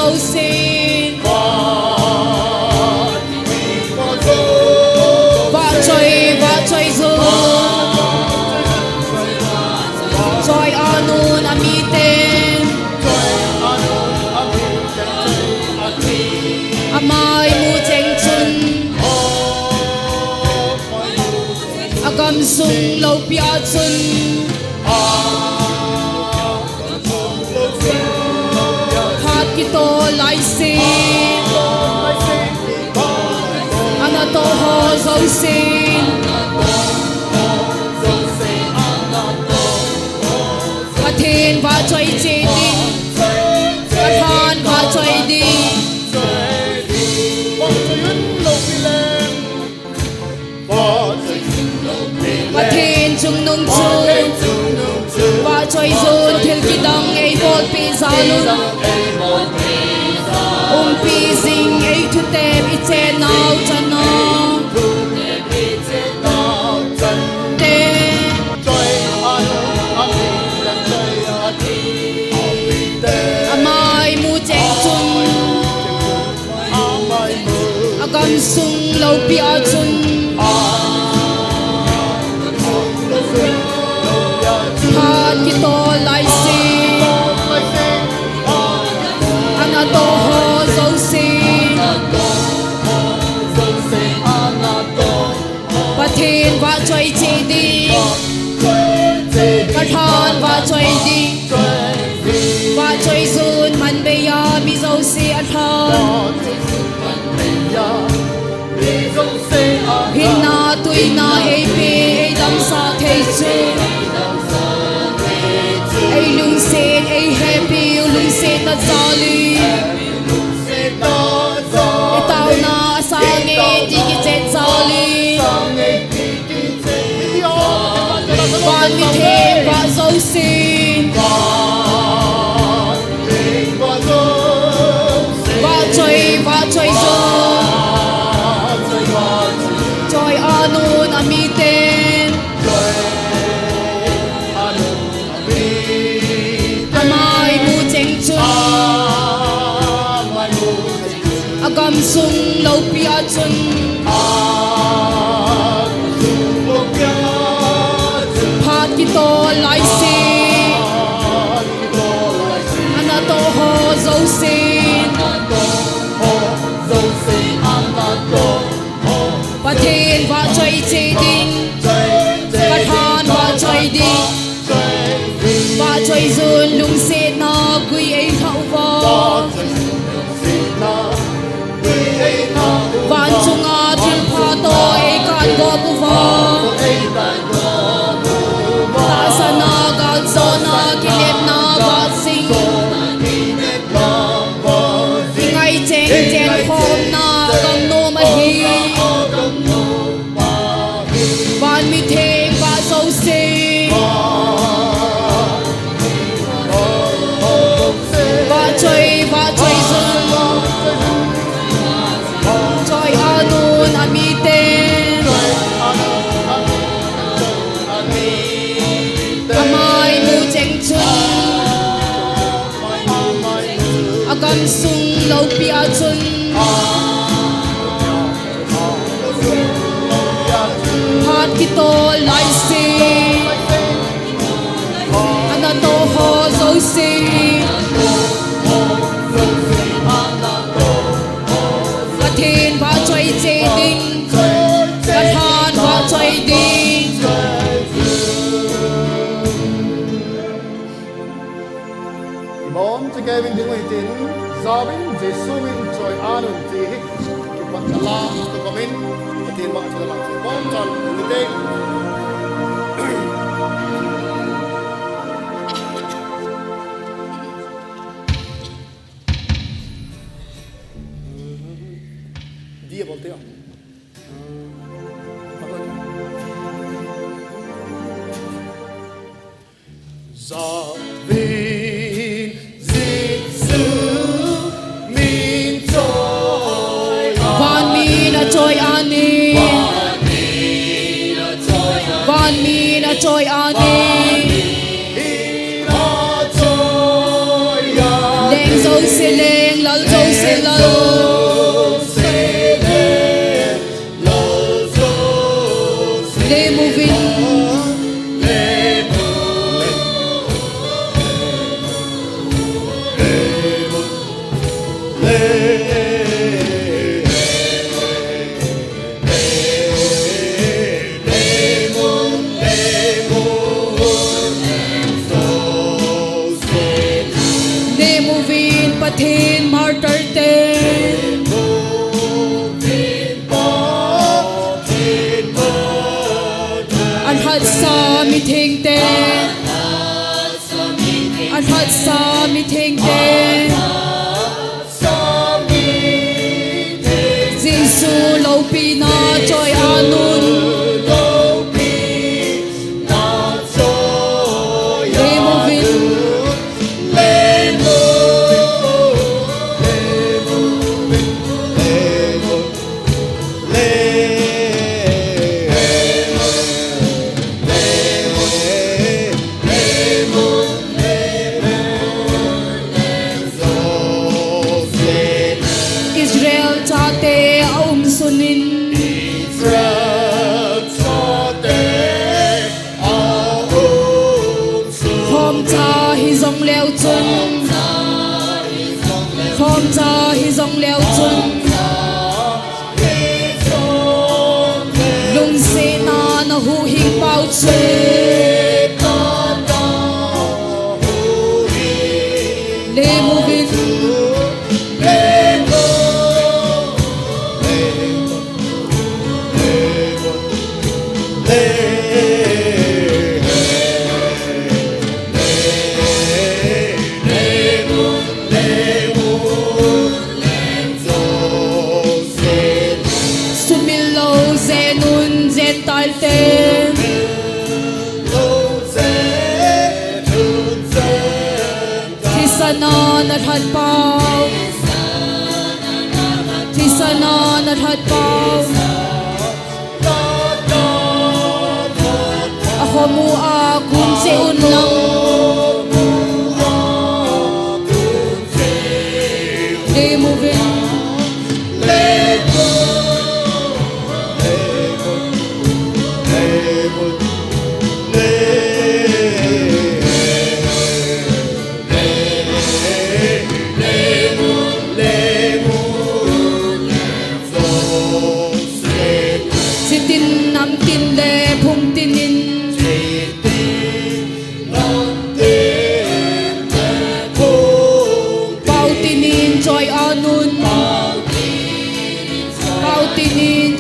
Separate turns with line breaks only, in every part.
dấu xin và chơi dù joy anun amiten amai mu cheng chun agam sung lo pia chun hat kito lai sin anato ho zo sin Athen và chơi chế đi Athan và chơi đi Athen chung nung chung và chơi zôn thil ki dang ei bol pi zalun pi zing ei thu tem i che nau chan na amai mu cheng chung agam sung lo pia chun hat kito lai sin anato ho zo sin Pathen và chơi chế đi Pathan và chơi đi và chơi zun man be ya mi zo se athan hinna tuina ei pe ei dam sa thei chu ei lung sen ei happy lung sen ta zali tao na sang e ti ki chen zali van mi the va zo sin và chơi zo joy anun amiten amai mu cheng chun agam sung lo pia chun hat kito lai sin anato ho zo sin Pathen và chơi chế đinh Pathan và chơi đi và chơi dùn lung xê na quy ấy thạo vò Vạn chung à thiên pha tô ấy cạn gò bù vò Ta sa na gạo gió na kì lẹp na bát sinh Ngay chênh chênh khom na gam nô mà hi Van mi thêm và dấu xin và chơi dùn chơi anun amiten amai mu cheng chun agam sung lo pia chun hat kito lai sin anato ho zo sin Athen và chơi chế đinh Athan và chơi đi
Imam cho cái mình tiếng tin Zabin Jesu in joy anun ti hik kipat Allah to kamin Athen ba cho lang bom chal ulitek Dia bolte ho Zabin Jesu min joy
Van mi na joy ani Van mi na joy ani Leng zo se leng la Pathin martyr ten An had sa meeting ten An had sa meeting ten Giêsu lâu pi na joy anun Hôm cha hi dòng leo chân lung se na na hu hình bao che le mu vin Talten Tisana nat hat pau Tisana nat hat pau Ako mu a kun se un lang They moving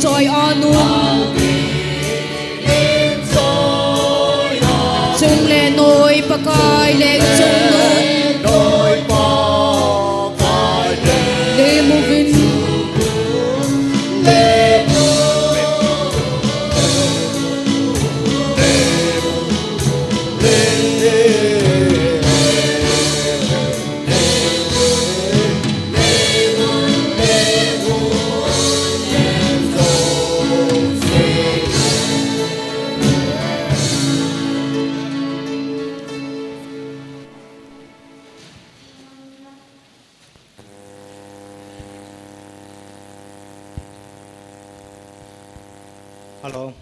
joy anun chung le noi pakai le chung nun le moving
Hello.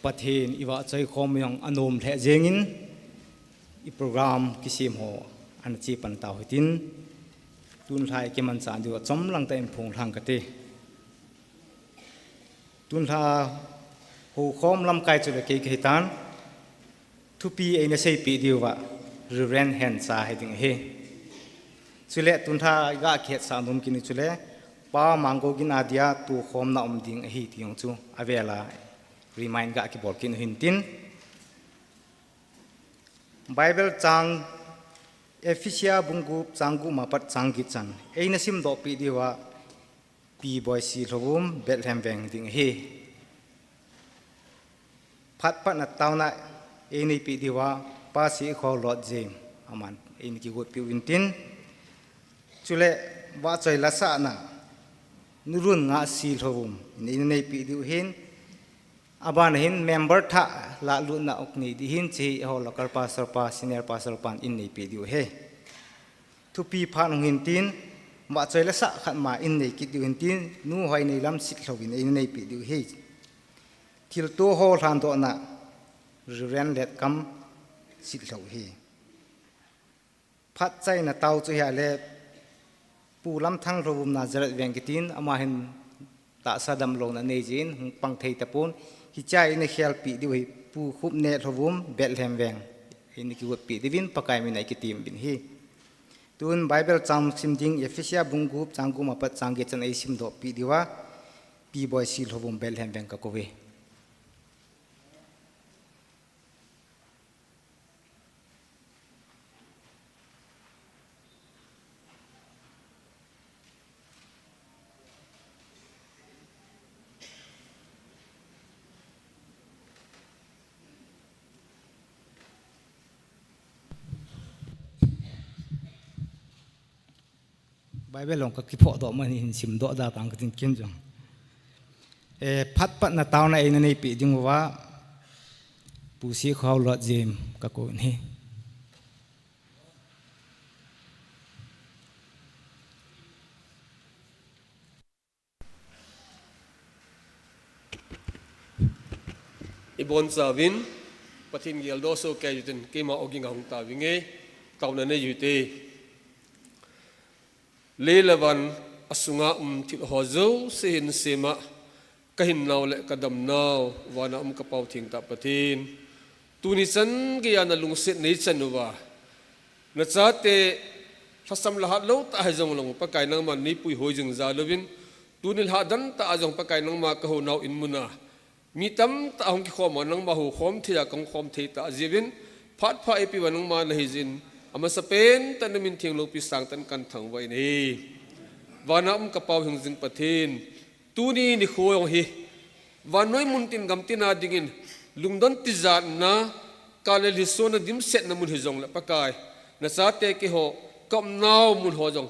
Pathin iwa chai khom yang anom the jengin I program kisim ho an chi pan taw hitin tun thai ke man chan du chom lang ta em phung thang ka te tun tha ho khom lam kai chu ke ke tan thu pi e na sei pi diwa reverend hen sa he ding he chule tun tha ga khet sa num kin chule pa mango gin adia tu khom na ding hi tiong chu avela remind ga ki bol kin hin tin Bible chang Ephesia bungu changu mapat changi chan eina sim do pi diwa pi boy si lobum Bethlehem beng ding hi phat pat na tauna eini pi diwa pa si kho lot jing aman eini ki gut pi wintin chule wa choi la sa na nurun nga si lobum nei pi diu hin aban hin member tha la lu na okni di hin chi ho local pastor pa senior pastor pan in nei pi diu he thu pi phan hong hin tin ma choi la sa khat ma in nei ki du hin tin nu hoi nei lam sit hlovin in nei pi du hi thil to ho than to na ren let kam sit hlo hi phat chai na tau chu ya le pu lam thang rovum na zarat veng kitin ama hin ta sadam lo na nei jin hung pang thei tapun hi chai ne khel pi du hi pu khup ne rovum Bethlehem veng in ki pi divin pakai mi nai ki tim bin hi tun Bible cham simding Ephesia bungup changum apat changge chan ei sim do pi diwa pi boy sil hovum Bethlehem veng ka kowe Bible long ka kipo do man hin sim do da tang tin kin jong phat pat na taw na ina nei pi ding wa pu si khaw lo jem ka ko ni
ibon zawin pathin gel do so ke yutin ke ma oging hong ta winge taw na ne yute Lelawan asunga thil hozo sin sema kahin naw le kadam naw wana kapau thing ta pathin tuni chan ge yana lungset nei chanuwa na chate thasam la lo ta hajong long pakai nang man ni pui hoi jing za lovin tunil ha dan ta ajong pakai nang ma ka ho naw in muna mi tam ta hong ki khom nang ma ho khom thia kong khom the ta jibin phat pha epi wanang ma la hijin ama sapen tan min thing lo pi sang tan kan thang wai ni wanam kapau hing jing pathin tuni ni khoyong hi wanoi mun tin gam tina dingin lungdon ti zat na kaleli sona dim set na mun hijong la pakai na sa te ki ho kom naw mun ho jong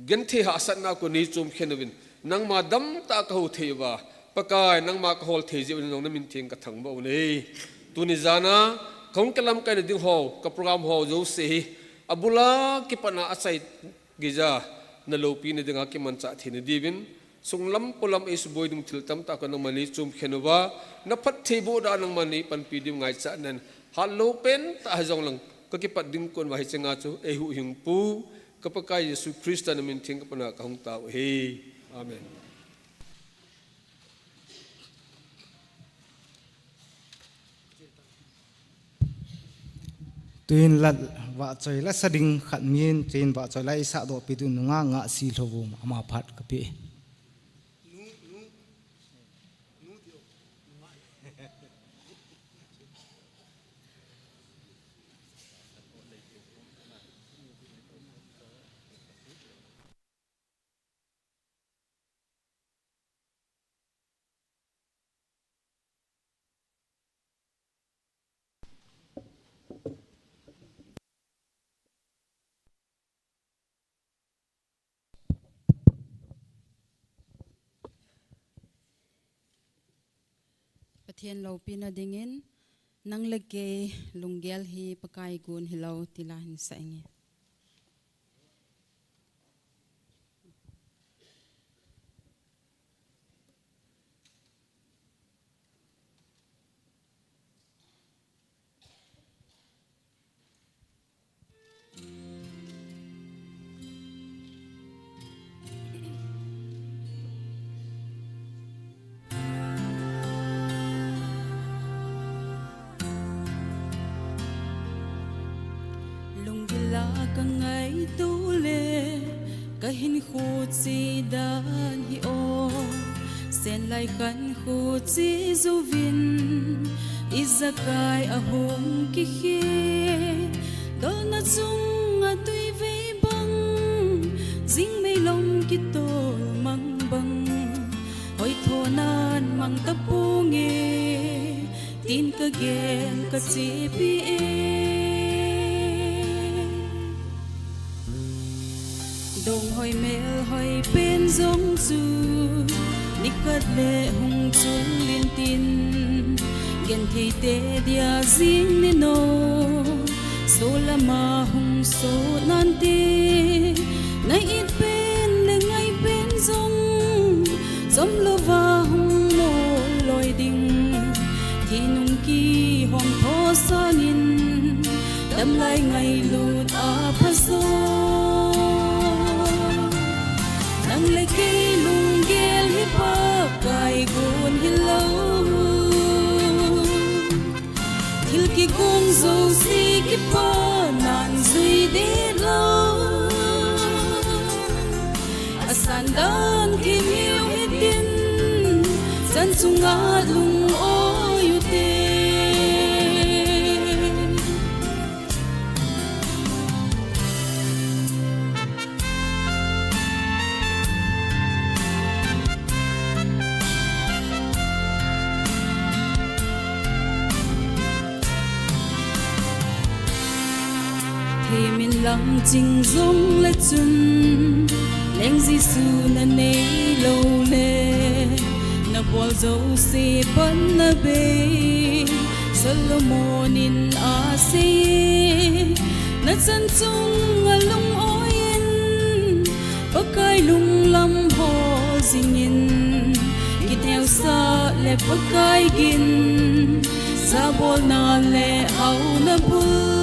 gen the ha sat na ko ni chum khenawin nang ma dam ta ka ho theiwa pakai nang ma ka hol thei ji nong na min thing ka thang bo nei tuni zana kong kalam kai ding ho ka program ho jo se abula ki pana asai giza na lopi ni dinga ki mancha thini divin sunglam polam is boy dung thil tam ta ka nang mani chum khenwa na phat thebo da nang mani pan pi dim ngai cha nan hallo pen ta jong lang ka ki pat ding kon wa hi chenga chu e hu hing pu ka pa kai yesu christa na min thing ka pana ka hong ta he amen
tuin lat wa choi la sading khat min chen wa choi lai sa do pi tu nga nga si hlovum ama phat ka pi
Pathian lo pina dingin nang lege lunggel hi pakai gun hilau tilahin sa ingi. Ka ngay tule kahin khut si dan hi o sen lai kan khut si zuvin izakai ahong ki khi dol na chung a tui ve bang jing mei long ki tol mang bang hoi thonan mang tapunge tin ka gel ka chi pi dong hoi mel hoi pen zong zu nikat le hung chung lin tin gen thei te dia jing ni no số là mà hùng số nan tê nay ít bên để ngay bên giống lô va hùng mô lôi đình thì nung kỳ hoàng thô sa nhìn đâm lại ngày lụt à phá gió nang lấy cây lung gel hi pa cài buồn hi lâu thil ki kung zo si ki pa nan zui de lâu asan dan ki miu hi tin san sunga lung o yu te mình lặng trình dung lệ chun leng Giêsu na nei lâu lệ na bol dấu se ban na be Solomonin a se na chan chung a lung oin pakai lung lam ho zingin ki theo sa le pakai gin sa bol na le au na bul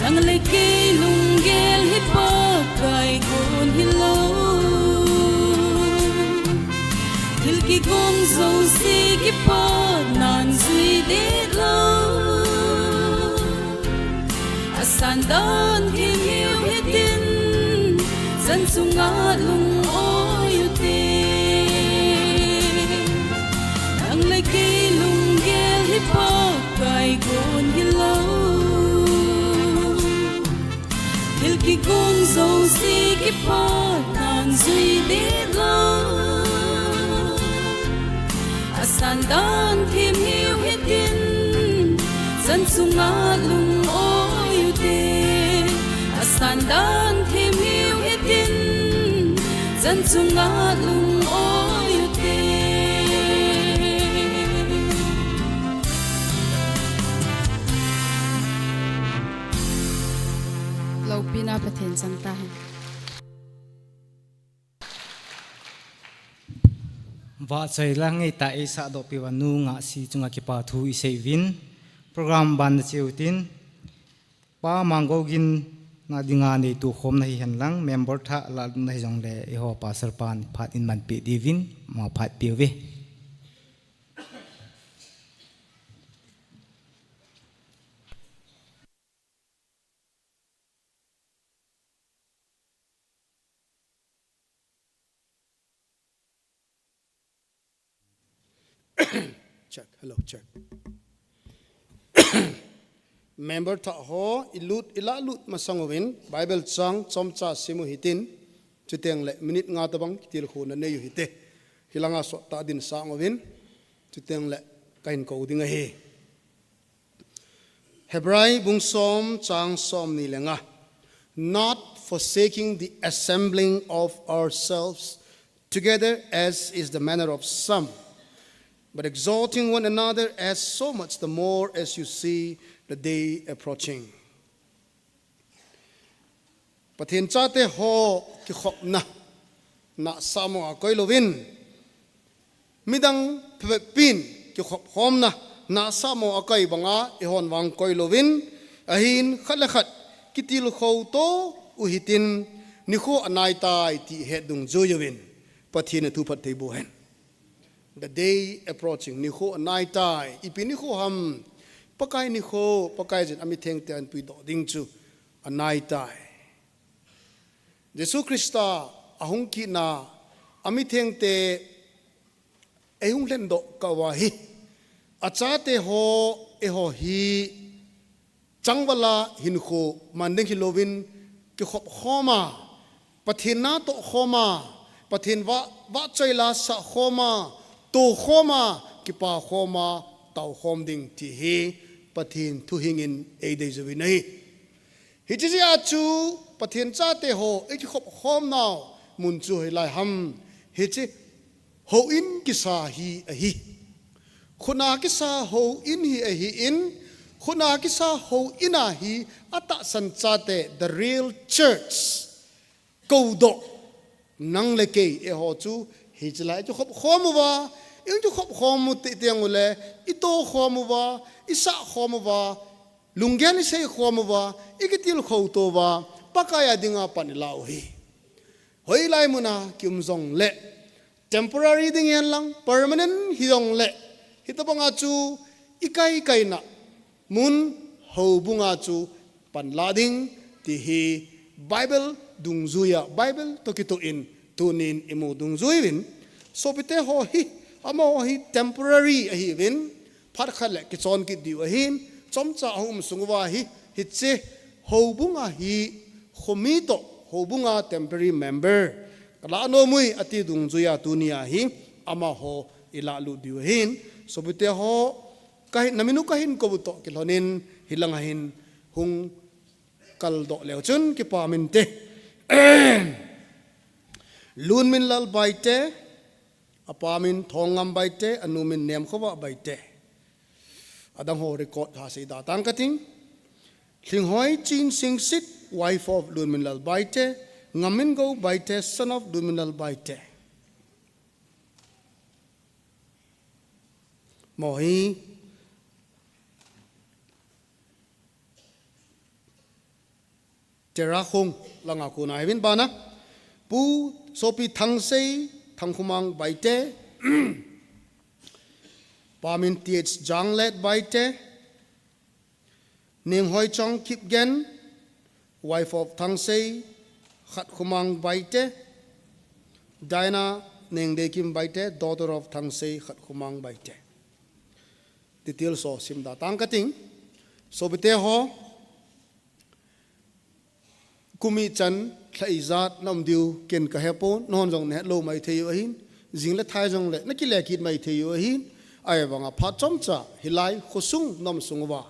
nang lấy cây lung gel hi pa cài gon hi lâu thil ki gong zo si ki pa nan zui de lâu asan dan ki hiu hi tin san sunga lung o yu te nang lấy cây lung gel hi pa cài gon hi lâu thil ki gong zo si ki pa nan zui de lâu asan dan kim hiu hi tin san sunga lung o yu te asan dan kim hiu hi tin san sunga lung o yu te lâu pina pathen sang ta
và chơi là ngay tại xã độ pi vanu ngã si chung aki pa thu isei vin program ban chiu tin pa mangogin na dinga nei tu khom nahi han lang member tha la nai jong le e ho pa sarpan phat in man pi divin ma phat pi ve
check hello check member tha ho ilut ila lut masangovin bible chang chomcha simu hitin chuteng le minute nga tabang til khuna ne yu hite hilanga so ta din sangovin chuteng le kain ko dinga he hebrai bung som chang som ni lenga not forsaking the assembling of ourselves together as is the manner of some, but exalting one another as so much the more as you see the day approaching. Pathin chate ho ki khop na samo a koilovin midang pin ki khop hom na samo a kai banga e hon wang koilovin ahin khalakhat kitil kho to uhitin nikho anai tai ti hedung joyowin pathin thu phat theibu hen. The day approaching nikho anai tai ipiniho ham pakai nikho pakai jen ami theng te an pui do ding chu anai tai Jesu Krista ahung ki na ami theng te ehung len do kawahi achate ho eho hi changwala hinho mandeng hilovin ki khop khoma pathina to khoma pathin wa chaila sa khoma to khoma ki pa khoma tau khom ding ti hi pathin thu hingin ei dei zowi nei hi chi a chu pathin cha te ho e ki khop khom naw mun chu hi lai ham hi chi ho in ki sa hi a hi khuna ki sa ho in hi a hi in khuna kisa ho ina hi ata sanchate the real church kodo nang leke e ho chu hi chlai chu khop khomu wa in chu khop khomu te tiangule ito khomu wa isa khomu wa lungyan se khomu wa ikitil khoto wa pakaya dinga panilau hi hoi lai muna kim zong le temporary ding yan lang permanent hidong le hitabanga chu ikai kai na mun ho bunga chu panlading ti hi bible dungzuya bible to kito in tunin imu dungzuin so pite ho hi amo hi temporary hi win phar khale ki chon ki diu hin chomcha hum sungwa hi hitche ho bunga hi khomito ho bunga temporary member kala no mui ati dungzuya tunia hi ama ho ila lu diu hin so pite ho kahit naminu kahin ko buto kilonin hilangahin hung kaldo leuchun ki paminte lun min lal baite apamin thongam baite anumin nem khowa baite adang ho record ha se da tang kating thing hoi chin sing sit wife of lun min lal baite ngamin go baite son of lun min lal baite mohi tera khong langa kuna hevin bana pu sopi thangsei thangkhumang baite pamin th janglet baite ning hoi chong kip gen wife of thangsei khat khumang baite daina ning de kim baite daughter of thangsei khat khumang baite titil so simda tangkating sobite ho kumi chan thaizat nam diu ken ka hepo non jong ne lo mai theyu hin jingle thai jong le nakile kit mai theyu hin ai wanga pha chomcha hilai khosung nom sungwa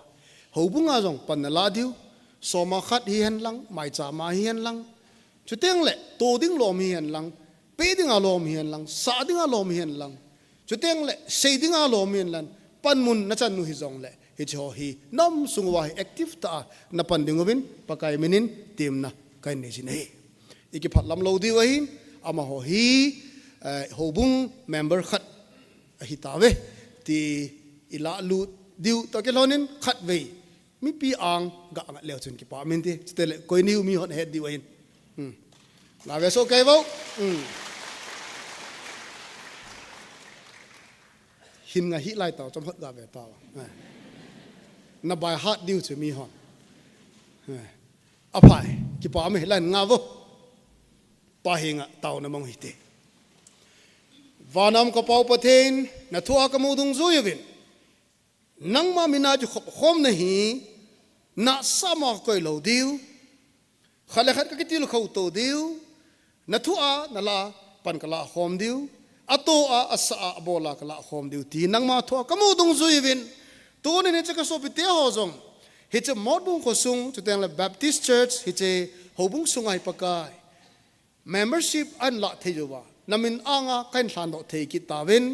hobunga jong panala diu soma khat hi hen lang mai cha ma hi hen lang chuteng le to ding lo mi hen lang pe ding a lo mi hen lang sa ding a lo mi hen lang chuteng le sei ding a lo mi hen lang panmun na chan nu hi jong le hi cho hi nom sungwa hi active ta na pandingobin pakai minin tim na kai ne sin he iki phat lam lo di wa hin ama ho hi hobung member khat hi ta we ti ila lu diu to ke lonin khat we mi pi ang ga nga leo chun ki pa min ti stele koi niu mi hot head di wa hin la ve so kai vo hin nga hi lai taw chom hot ga ve taw na bai hat diu che mi hon apai ki pa me lan nga vo pa hinga taw na mong hite vanam ko pau pathen na thua ka mudung zuyevin nang ma mina ju khom na hi na sama koi lo diu khale khat ka kitil khau to diu na thua na la pan kala khom diu ato a asa bola kala khom diu ti nang ma thua ka mudung zuyevin tu ni ne chaka so pite ho zong hiche modbung ko sung chu teng la baptist church hiche hobung sungai pakai membership an la thejuwa namin anga kain hlan do thei ki tawin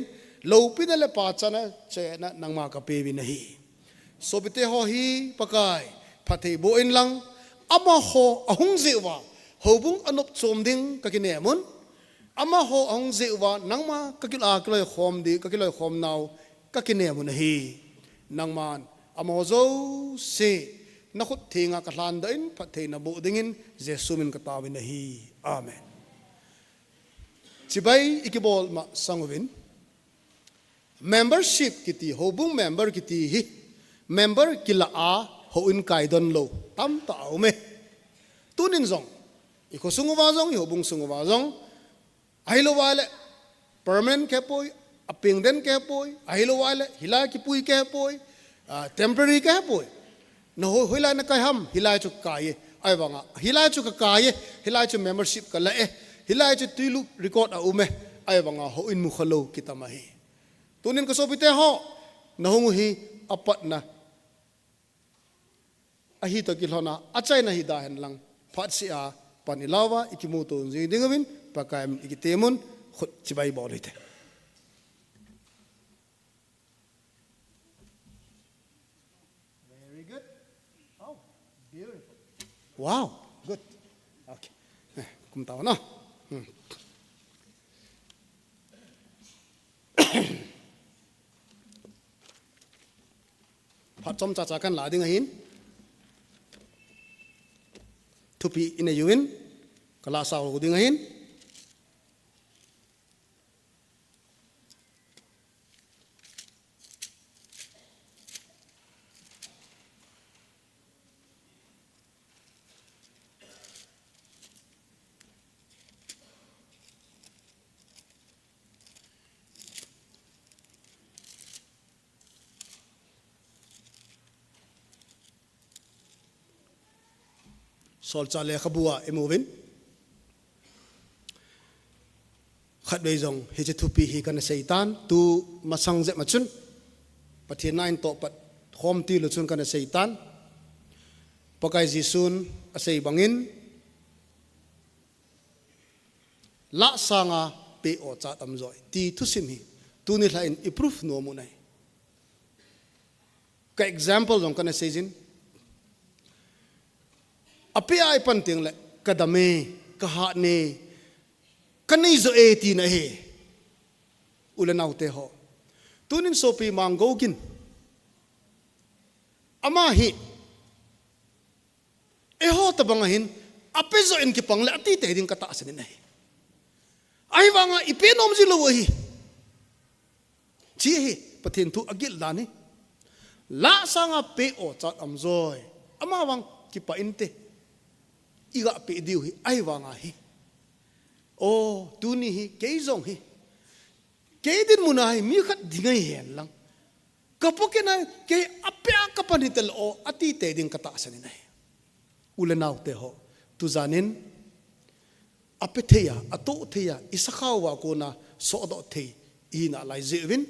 lo pinale pa chana che na nangma ka pe bi nahi so pite ho hi pakai phathei bo in lang ama ho ahung zewa hobung anop chomding ka ki ne mun ama ho ahung zewa nangma ka ki la kloi khom di ka ki loi khom naw ka ki ne mun hi nangman amozo se nakhut thinga ka hlan da in phathei na bo dingin jesu min ka tawin hi amen chibai ikibol ma sangwin membership kiti hobung member kiti hi member kila a ho in kai don lo tam ta aume tunin zong iko sungwa zong hobung sungwa zong ailo wale permanent ke poi aping den ke poi ailo wale hila ki pui ke poi temporary ke poi no hila na kai ham hila chu kai ai wanga hila chu ka kai hila chu membership ka la e hila chu tilu record a ume ai wanga ho in mu khalo kitamahi tunin ko sobite ho na hungu hi apat na ahi to kilhona achai na hi da hen lang phat si a panilawa ikimu to ji dingawin pakaim ikitemun khut chibai bolite Wow, good. Okay. Kum tahu na. Pat som cha kan la ding hin. Tupi ina yuin kala saw ko ding hin. Sol cha le khabua emovin khat dei jong he che thupi hi kan seitan tu masang je machun pathian nine to pat khom ti lu chun kan seitan pakai jisun asei bangin la sanga pe o cha tam zoi ti thu sim hi tu ni lain improve no mu nai ka example jong kan seijin api ai panting le kadame kaha ne kanai zo eti na he ulanau te ho tunin sopi mangogin ama hi e ho ta bangahin ape zo in ki pangle ati te ding kata asin na he ai wanga ipe nom ji lo hi chi hi pathin tu agil dani la sanga pe o chat amzoi ama wang ki pa inte iga pe diu hi ai wanga hi o tu ni hi ke zong hi ke din munai mi khat dingai hen lang kapoke na ke apya kapanitel o ati te ding kata asani nai ulenau te ho tu zanin apetheya ato theya isakhawa ko na so do the ina lai zevin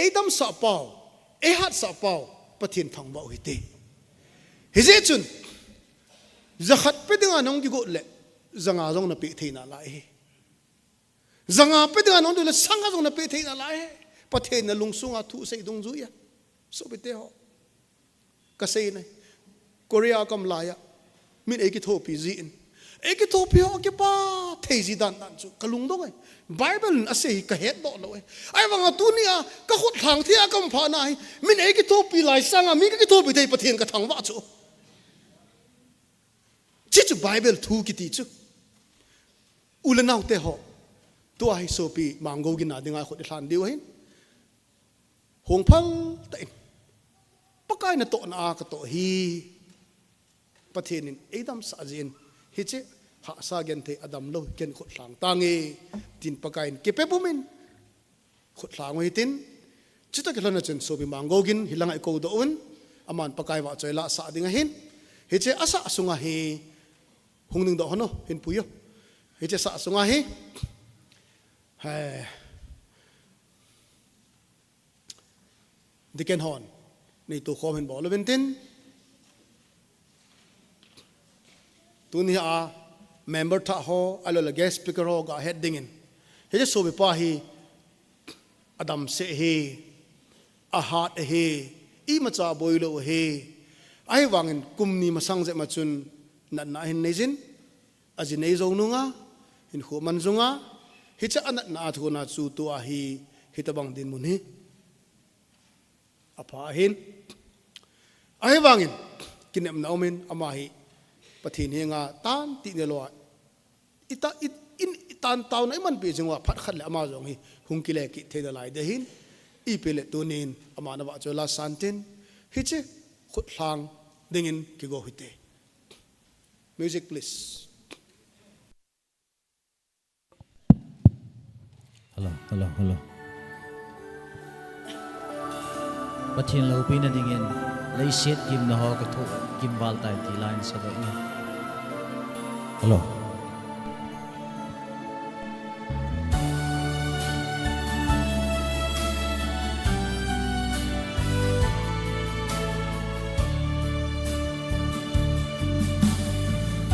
edam sa pau e hat sa pau pathin thang ba hi te hi je chun zakhat pe dinga nong gi go le zanga jong na pe theina lai he zanga pe dinga nong du le sanga jong na pe theina lai he pathe na lungsunga thu sei dong zu ya so be te ho ka sei nai korea kam la ya min e ki tho pi ji in e ki tho pi ho ke pa thei ji dan dan chu kalung dong ai bible a sei ka het do lo ai wanga tu ni a ka khut thang thia kam pha nai min e ki tho pi lai sanga mi ki tho pi thei pathen ka thang wa chu chichu bible thu ki ti chu ulanau te ho to ai so pi mango gi na dinga khot thlan diu hin hong phang ta pakai na to na ka to hi pathianin edam sa jin hi che ha sa gen the adam lo ken khot thlang tangi tin pakai ke pe bumin khot thlang wi tin chita ke lana chen so pi mango gin hilang ai ko do un aman pakai wa choila sa dinga hin hi che asa sunga hi hung ning do hono hin puyo hi che sa sunga hi hai diken hon ni tu khom hin bol bentin tu ni a member tha ho alo la guest speaker ho ga heading in he je so be pa hi adam se he a hat he I macha boilo he ai wangin kumni masang je machun na na hin nejin aji nei zo nunga in khu man zunga hi cha anat na thu na chu tu a hi hitabang din mun hi apa hin ai wangin kinem na omen ama hi pathin hi nga tan ti ne lo ita in tan taw na man pe jingwa phat khat le ama jong hi hungkile ki theda lai de hin I pele tunin ama na wa chola santin hi che khut thlang dingin ki go hite music please
hello pathin lo pin na dingin lei set kim na ho ka thu kim bal tai ti line sa do ni hello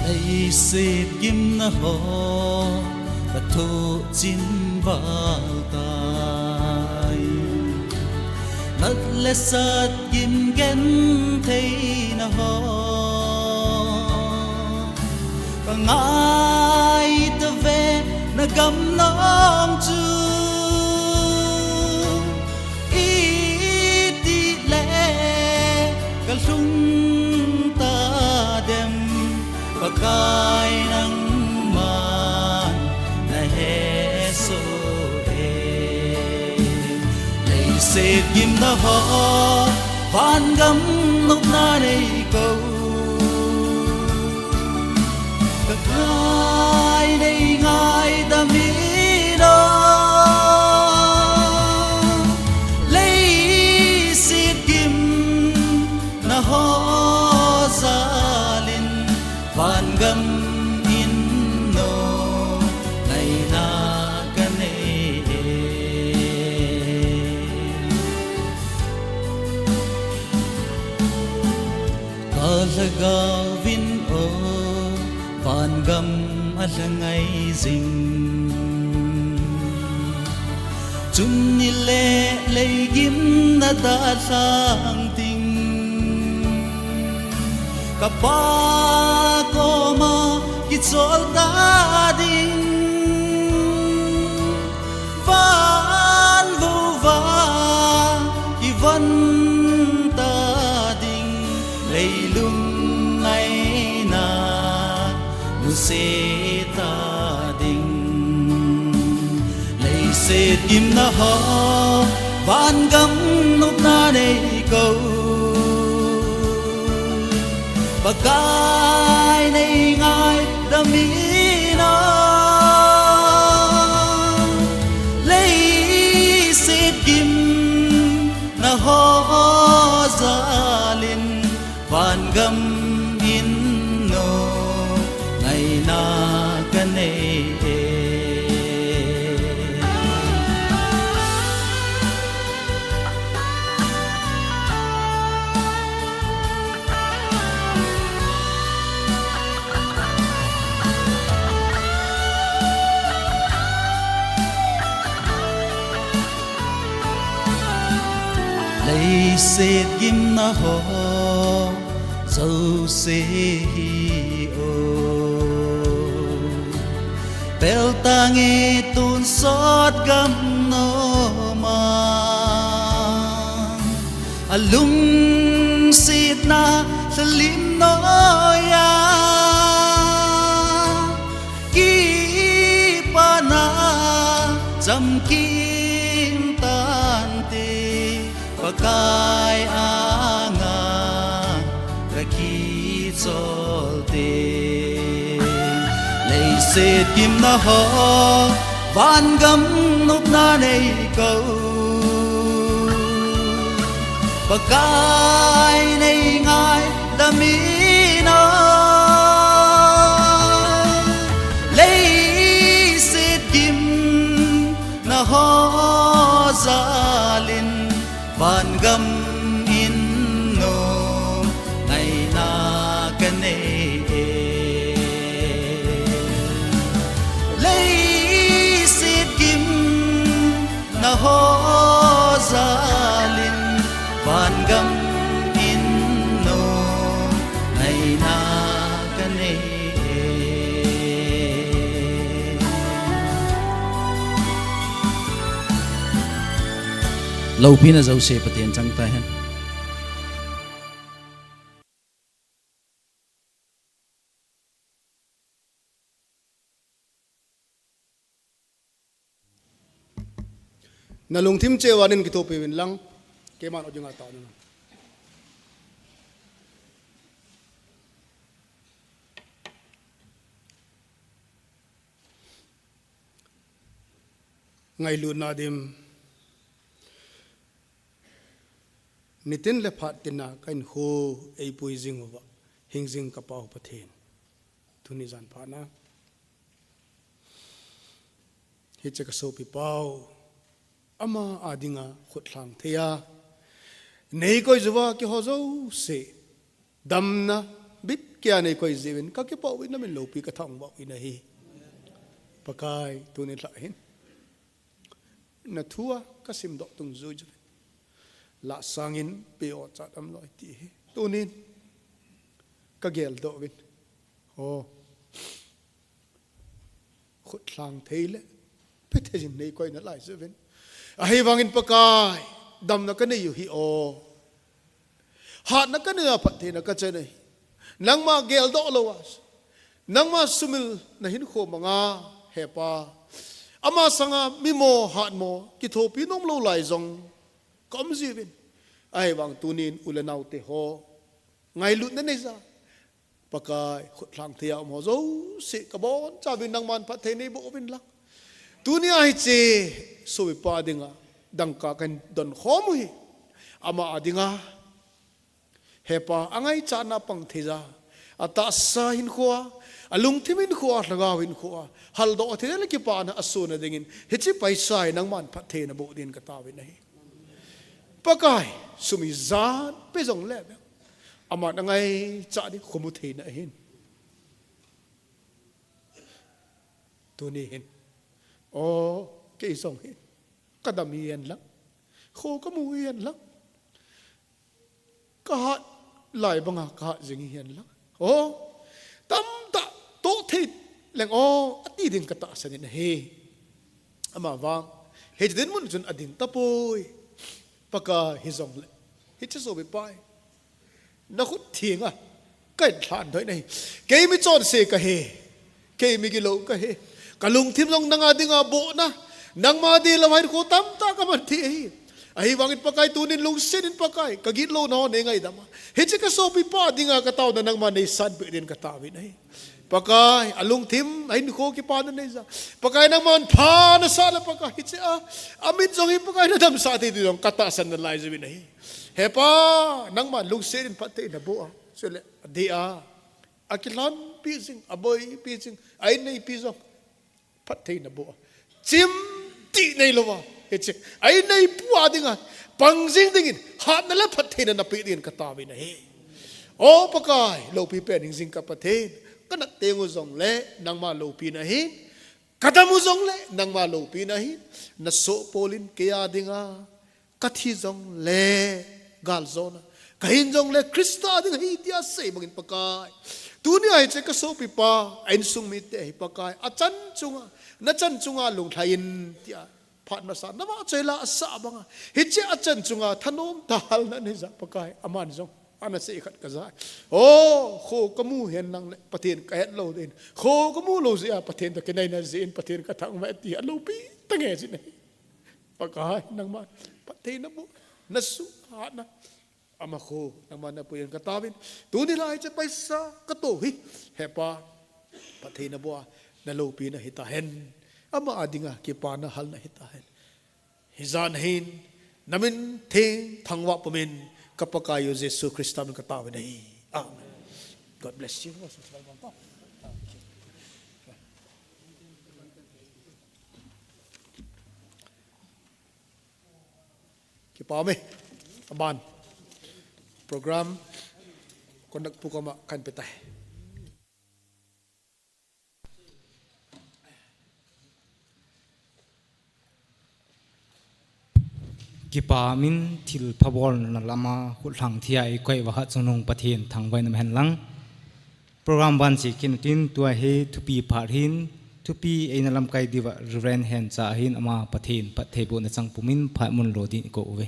lei set kim na ho ka thu chin bal tai nat le sat kim gen thei na ho và ngài ta về na gam nom chu ít đi lệ cả lung ta đem và cài nắng man na he so lấy xe kim na ho van gam lúc na đây câu ngài đây ngài ta mi đó lấy xịt kim na ho ra linh van gam in no này na cái này ta là gavin o van gam alangai zing chun ni le gim na da sang ting kapa ko ma ki chol ta ding van vu va ki van ta ding lei lung ai na nu se ta ding lei se kim na ho van gam nop na nei câu và cái này ngài đã mi nó lấy xịt kim na ho ra linh van gam in no ngày na cái này lấy xịt kim na ho dâu se hi o bel ta nghe tuôn xót gam no ma alung xịt na salim no ya ki pa na jam kim tan te pakai anga raki cholte lấy xịt kim na ho van gam nop na nei câu pakai nei ngai da mi na lấy xịt kim na ho ra linh van gam in no ngày na cái này lấy xịt kim na ho ra linh van gam in no ngày na cái này
lâu pin là dấu xe bát tiền trắng tay hen
na lung thim che wanin ki to pe win lang ke man ojunga ta na ngai lu na dim nitin le phat tina kain ho ei pui jing wa hing jing ka pau pathen thuni jan pha na hi che ka so pi pau ama adinga khutlang theya nei koi zuwa ki ho zo se damna bit kya nei koi zewin ka ke pau win na min lo pi ka thang wa ina hi pakai tuni la hin na thua ka sim do tung zu ju la sangin pe o chat am loi ti tunin ka gel do win ho khut lang thei le pe the jin nei koi na lai se ven a hei wangin pakai dam na ka nei yu hi o hat na ka ne a phat the na ka che nei nang ma gel do lo was nang ma sumil na hin kho manga hepa ama sanga mimo hat mo ki tho pi nom lo lai zong kom ji vin ai wang tunin ulanau te ho ngai lut na nei za pakai khut lang thia mo zo se ka bon cha vin nang man phat the nei bo vin lak tunia hi che so bi pa dinga dang ka kan don khom hi ama adinga hepa angai cha na pang theja ata sa hin khuwa alung thimin khuwa hlagaw hin khuwa hal do the le ki pa na asuna dingin hichi paisa nang man phat the na bo din ka ta wi nei pakai sumi zan pe jong le ama nangai cha di khomu the na hin tu ni hin o ke song hin kadam yen la kho ka mu yen la ka lai banga ka jing yen la o tam ta to the leng o ati din ka ta sanin he ama wang he din mun jun ading tapoi paka hi zong le hi che so be pai na khut thianga kai than thoi nei ke mi chon se ka he ke mi gi lo ka he kalung thim long nanga dinga bo na nang ma di lawai ko tam ta ka man thi hi ai wangit pakai tunin lung sinin pakai kagit lo no ne ngai dama he che ka so pi pa dinga ka taw na nang ma nei san pe din ka tawi nei pakai alung thim ai ni ko ki pa na nei za pakai nang man pha na sa la pakai hi che a amit jong hi pakai na dam sa ti di dong kata san na lai zwi nei he pa nang man lung sinin pa te na bo a sele di a akilan pi sing aboy pi sing ai nei pi zo pat te na bo chim ti nei lo wa he ai nei puwa dinga pangjing dingin hat na la phat the na pi din ka ta wi nei o pakai lo pi pe ning sing ka pathe kana tengu zong le nang ma lo pi na hi kadamu zong le nang ma lo pi na hi na so polin ke ya dinga kathi zong le gal zona kahin jong le krista ding hi tia se mangin pakai tunia hi che ka so pi pa ain sung mi te hi pakai achan chunga na chan chunga lung thain tia phat na sa na ma chela sa banga hi che achan chunga thanom dal na ni za pakai aman jong ana se khat ka za o kho kamu hen nang le pathen ka het lo din kho kamu lo zia pathen ta kenai na zin pathen ka thang ma ti lo pi tange ji nei pakai nang ma pathen na bu na su ha na ama kho nang ma na pu yen ka tawin tu ni lai che paisa ka to hi hepa pathen na bo na lo pi na hita hen ama adinga ki pa na hal na hita hen hizan hin namin theng thangwa pamin kapakayo Jesus Christ namin katawin na hi. Amen. God bless you. Kipame, aman. Program, kondak po kama kan petay.
kipa min thil phabol na lama hulang thia ai koi wa chunong pathin thangwai nam hen lang program ban chi kin tin tua he thupi pharin thupi eina lam kai diwa ren hen cha hin ama pathin pathe bo na chang pumin phamun lo din ko we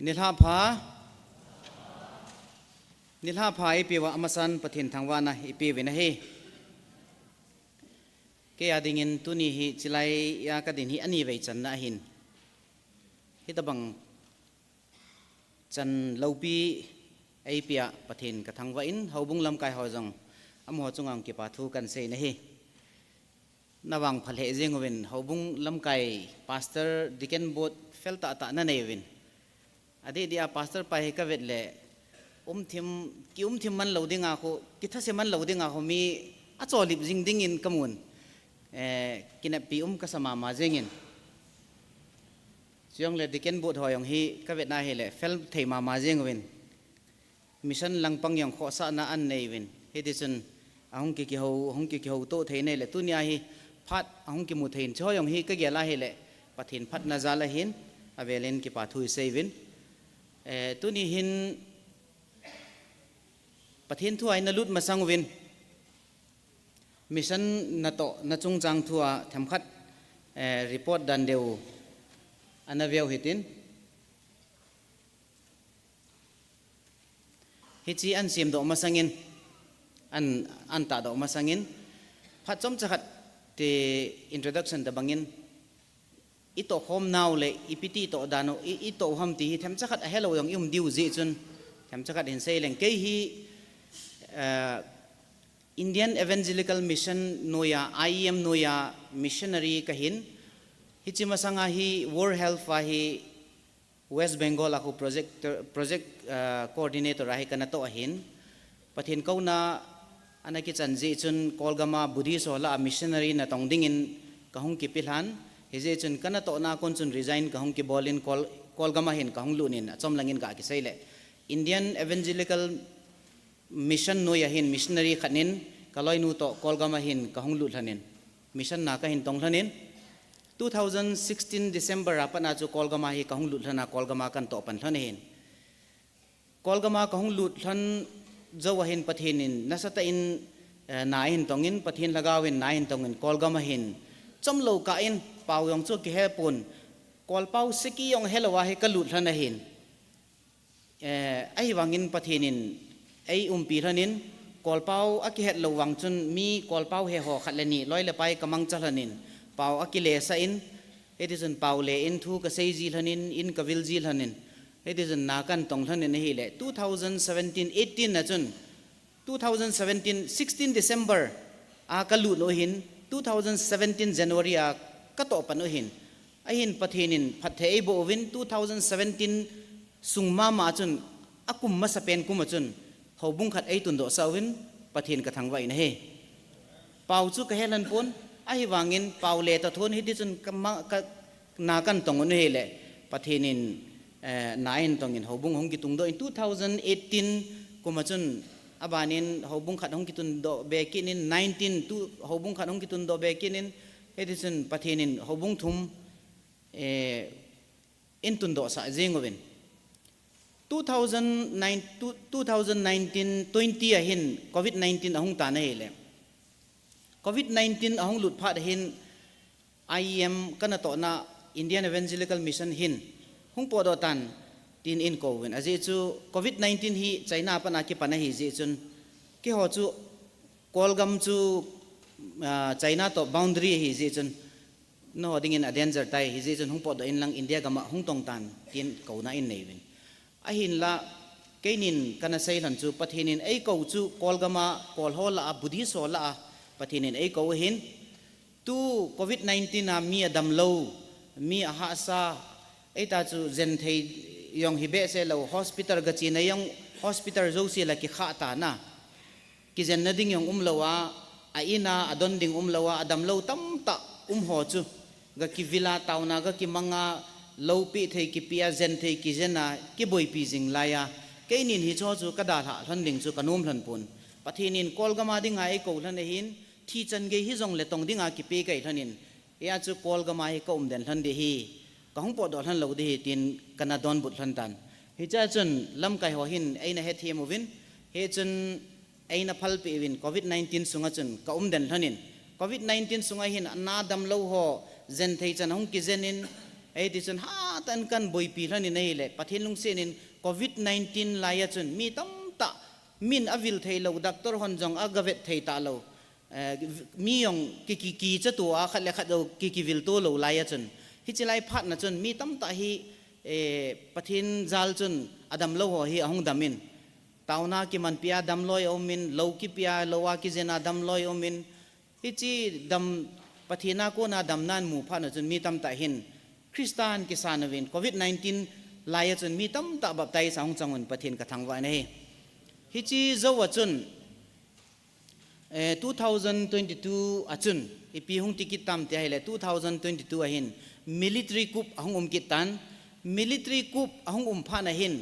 nilha pha ipi wa amasan pathin thangwa na ipi vena he ke adingin tuni hi chilai ya ka din hi ani vei chan na hin hi tabang chan lopi ai pia pathin ka thangwa in hobung lam kai hojong amho chungang ki pathu kan sei na hi nawang phale jengwin hobung lam kai pastor diken bot felta ta na nevin adi dia pastor pa he ka vetle thim man loadinga ko kitha se man loadinga ko mi a cholip jing ding in kamun kinapi ka sama ma jengin chiang le diken bot hoyong hi ka vet na he le fel thei ma jengwin mission langpang yang kho sa na an nevin he disun ahong ki ho to thei ne le tunia hi phat ahong ki mu thein choyong hi ka gela he le pathin phat na zala hin avelen ki pathui sevin tuni hin pathin thuai na lut masang win mission na to na chung chang thua tham khat report dan deu anaviau hitin hichi an sim do masangin an ta do masangin phat chom chakhat te introduction da bangin ito home now le ipiti to dano ito ham ti tham chakhat a hello yong diu ji chun tham chakhat hin sei leng ke hi Indian Evangelical Mission noya IEM noya missionary kahin hichi masanga hi World Health fa hi West Bengal aku project coordinator rahi kana to ahin pathin kauna anaki chanji chun kolgama buddhist hola missionary na tongdingin kahung ki pilhan hije chun kana to na kon chun resign kahung ki bolin kolgama hin kahung lunin chomlangin ka ki seile Indian Evangelical Mission noya hin missionary khanin kaloi nu to kolgama hin kahung lut hanin mission na ka hin tong hanin 2016 December apana chu kolgama hi kahung lut hana kolgama kan to pan thanin kolgama kahung lut than zawahin pathinin nasata in nain tongin pathin lagawin nain tongin kolgama hin chomlo ka in pawyong chu ki hepun kolpau siki yong helawa he kalut hana hin ai wangin pathinin ai umpi thanin kolpau aki het lo wang chun mi kolpau he ho khatlani loile pai kamang chalanin pau akile sa in edison pau le in thu ka sei ji thanin in ka vil ji thanin edison na kan tong thanin hi le 2017 18 na chun 2017 16 December a ka lu no hin 2017 January a ka to pan no hin a hin pathinin phathe ei bo win 2017 sungma ma chun akum ma sa pen kum chun hobung khat ei tun do sawin pathin ka thangwai na he pau chu ka helan pon ai wangin pau le ta thon hi chun ka na kan tong no he le pathinin nain tongin hobung hong ki tung do in 2018 kuma chun abanin hobung khat hong ki tun do bekinin 19 tu hobung khat hong ki tun do bekinin edison pathinin hobung thum in tun do sa jengowin 2019 20 ahin COVID-19 ahung ta na hele COVID-19 ahung lut phat hin IEM kana to na Indian Evangelical Mission hin hung podo tan tin in kowin aje chu COVID-19 hi China pa na ki pana hi je chun ki ho chu kolgam chu China to boundary hi je chun no ding in a danger tai hi je chun hung podo in lang India gama hung tong tan tin ko na in nevin ahin la keinin kana sei lan chu pathinin ei ko chu kolgama kolhola a budhi sola pathinin ei ko hin tu COVID-19 na mi adam lo mi a ha sa ei ta chu zen thei yong hibe se lo hospital ga chi na yong hospital zo si la ki kha ta na ki zen na ding yong umlawa a ina adon ding umlawa adam lo tam ta ho chu ga ki villa tauna ga ki manga lo pi thei ki pia zen thei ki zena ki boi pi jing laya keinin hi cho chu kada tha than ding chu kanum than pun pathinin kolgama dinga ei ko than hin thi chan ge hi jong le tong dinga ki pe kai thanin ya chu kolgama hi ko den than de hi kahung po do than lo de hi tin kana don but than tan hi cha chun lam kai ho hin eina he thiam win he chun eina phal pe win COVID-19 sunga chun ka den thanin COVID-19 sunga hin na dam lo ho zen thei chan hong ki zenin ei ti chun ha tan kan boi pi thanin nei le pathin lung senin COVID-19 laya chun mi tam ta min avil thei lo doctor hon jong agavet thei ta lo mi yong ki cha tu a khat le khat do ki vil to lo laya chun hi chilai phat na chun mi tam ta hi pathin zal chun adam lo ho hi ahung damin tauna ki man pia dam loi omin lo ki pia lowa ki jena dam loi omin hi chi dam pathina ko na dam nan mu pha na chun mi tam ta hin Christian ki sanawin covid 19 laya chun mi tam ta baptai sang changun pathin ka thangwa nei hi chi zo wa chun 2022 achun ipi hung tikit tam te hele 2022 ahin military coup ahung kitan military coup ahung pha na hin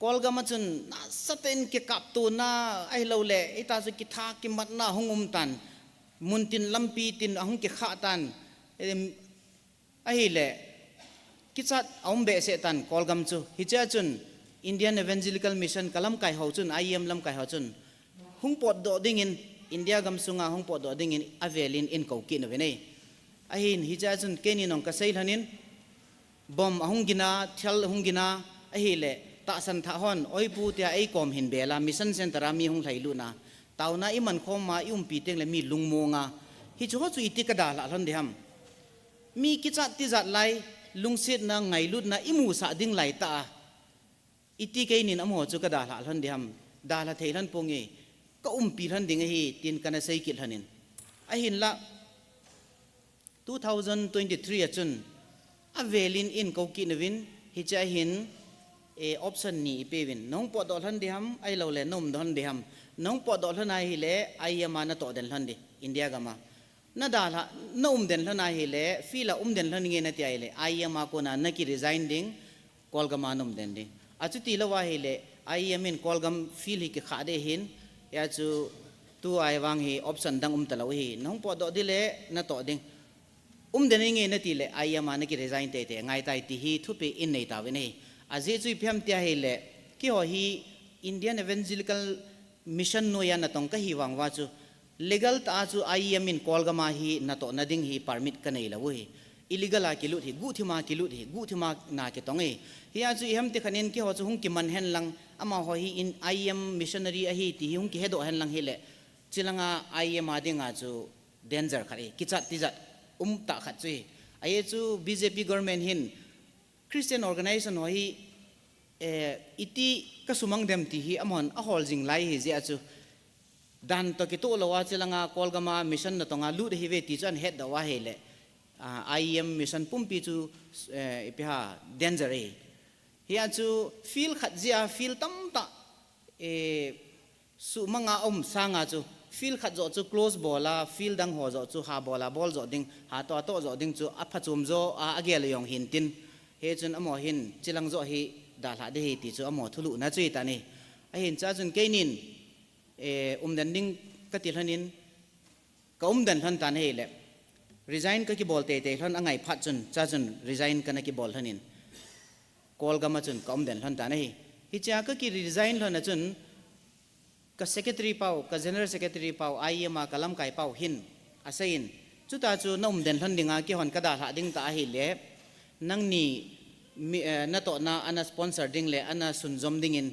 kolgama chun na saten ke kap tu na ai lo le ita su ki tha ki mat na hung tan muntin lampi tin ahung ke kha tan ai le kichat be se tan kolgam chu hicha chun Indian Evangelical Mission kalam kai ho chun IEM lam kai ho chun hung pot do ding in India gam sunga hung pot do ding in avelin in ko ki no ve nei ahin hicha chun keni nong ka sei hanin bom ahung gina thal hung gina ahi le ta san tha hon oi pu tia ei kom hin bela mission center ami hung thai lu na tauna i man khom ma um pi teng le mi lungmo nga hi chu chu iti ka da la hon de ham mi kichat ti zat lai lungsit na ngai lut na imu sa ding lai ta iti ke nin amo chu ka da la hon de ham da la thei lan ponge ka pi han ding hi tin kana sei kil hanin a hin la 2023 achun avelin in ko ki nevin hi cha hin option ni ipewin nong po dol han diham ai lo le nom don diham nong po dol han ai le ai ama na to den han di India gama na dala nom den han ai le fila den han nge na ti ai le ai ama ko na na ki resign ding kol gama nom den di achu ti la wa hi le ai amin kol gam feel hi ke kha de hin ya chu tu ai wang hi option dang talo hi nong po do di le na to ding den nge na ti le ai ama na ki resign te te ngai tai ti hi thu pe in nei ta we nei aje chui phiam tia hele ki ho hi Indian Evangelical Mission no ya na tong ka hi wang wa chu legal ta chu IEM in kolgama hi na to na ding hi permit ka nei la wo hi illegal a ki lut hi gu thima na ke tong hi ya chu hem te khanin ki ho chu hung ki man hen lang ama ho hi in IEM missionary a hi ti hung ki hedo hen lang hele chilanga IEM a dinga chu danger khari kichat tijat ta khat chu ai chu BJP government hin Christian organization ho hi iti kasumang dem ti hi amon a hol jing lai hi je chu dan to ki to lowa chilanga kolgama mission na tonga lu hi ve ti chan head da wa hele IEM mission pumpi chu ipiha danger hi chu feel khat jia feel tam ta su manga sanga chu feel khat zo chu close bola feel dang ho zo chu ha bola ball zo ding ha to zo ding chu apha chum zo a agel yong hin tin he chun amo hin chilang zo hi da la de hi ti chu amo thulu na chui ta ni a hin cha chun keinin dan ding ka ti hanin ka dan han tan he le resign ka ki bol te han angai phat chun cha chun resign kana ki bol hanin kol gama chun ka dan han ta nei hi cha ka ki resign hon na chun ka secretary pau ka general secretary pau IEM kalam kai pau hin asain chu ta chu nom den han dinga ki hon ka da la ding ta hi le nang ni na to na ana sponsor ding le ana sunjom ding in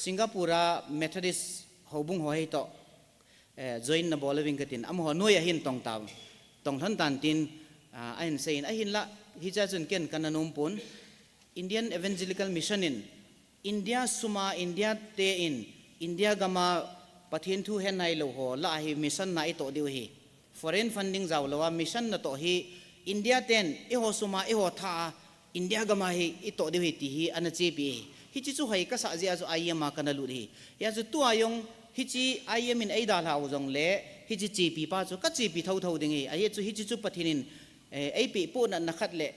Singapore Methodist hobung ho hi to join na bolawing katin am ho noya hin tong taw tong than tan tin ain sein ahin la hi cha chun ken kananom pun Indian Evangelical Mission in India suma India te in India gama pathin thu hen nai lo ho la hi mission na ito diu hi foreign funding jaw lawa mission na to hi India ten e ho suma e ho tha India gama hi ito diu hi ti hi ana che pi hi chi chu hai ka sa ji azu IEM ma kana lu hi ya chu tu ayong hi chi IEM in ai da la jong le hi chi chi pi pa chu ka chi pi thau thau ding hi ai chu hi chi chu pathinin ai pi pu na khat le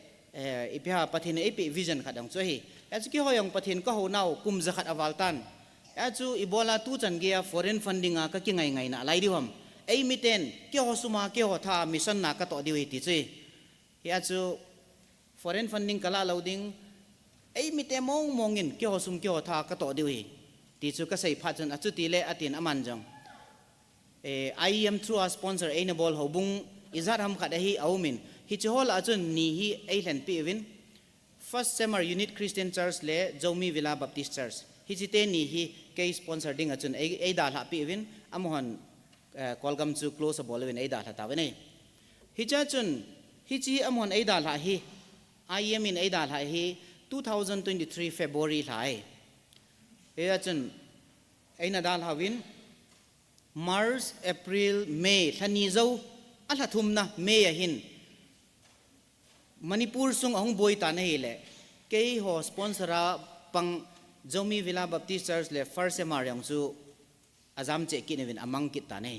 ipha pathin ai pi vision khadang chu hi ya chu ki hoyong pathin ka ho nau kum za khat awaltan ya chu ibola tu chan ge foreign funding a ka ki ngai ngai na lai di hom ai miten ki ho suma ki ho tha mission na ka to di hi ti chu ya chu foreign funding kala loading ai mite mongin ki ho sum ki ho tha ka to di hi ti chu ka sei pha chun achu ti le atin aman jong IEM through a sponsor aina bol hobung izar ham khat hi aumin hi chhol achun ni hi ai hlen pi win first summer unit Christian church le Jomi Villa Baptist church hi chite ni hi ke sponsor ding achun ai da la pi win amohon kolgam chu close bol win ai da la ta win hi cha chun hi chi amon ai da la hi IEM in ai da la hi 2023 February lai เอจนไอ้นาดาลฮาวิน March April May ทันนี้เจ้าอัลทุมนะเมย์หินมณิปุรซุงองบอยตาเนเล่เกย์ฮอสปอนเซอร์ปังจอมีวิลาบัพติสเตอร์เล่ฟาร์เซมาร์ยังซูอาจามเจกินวินอามังกิตาเน่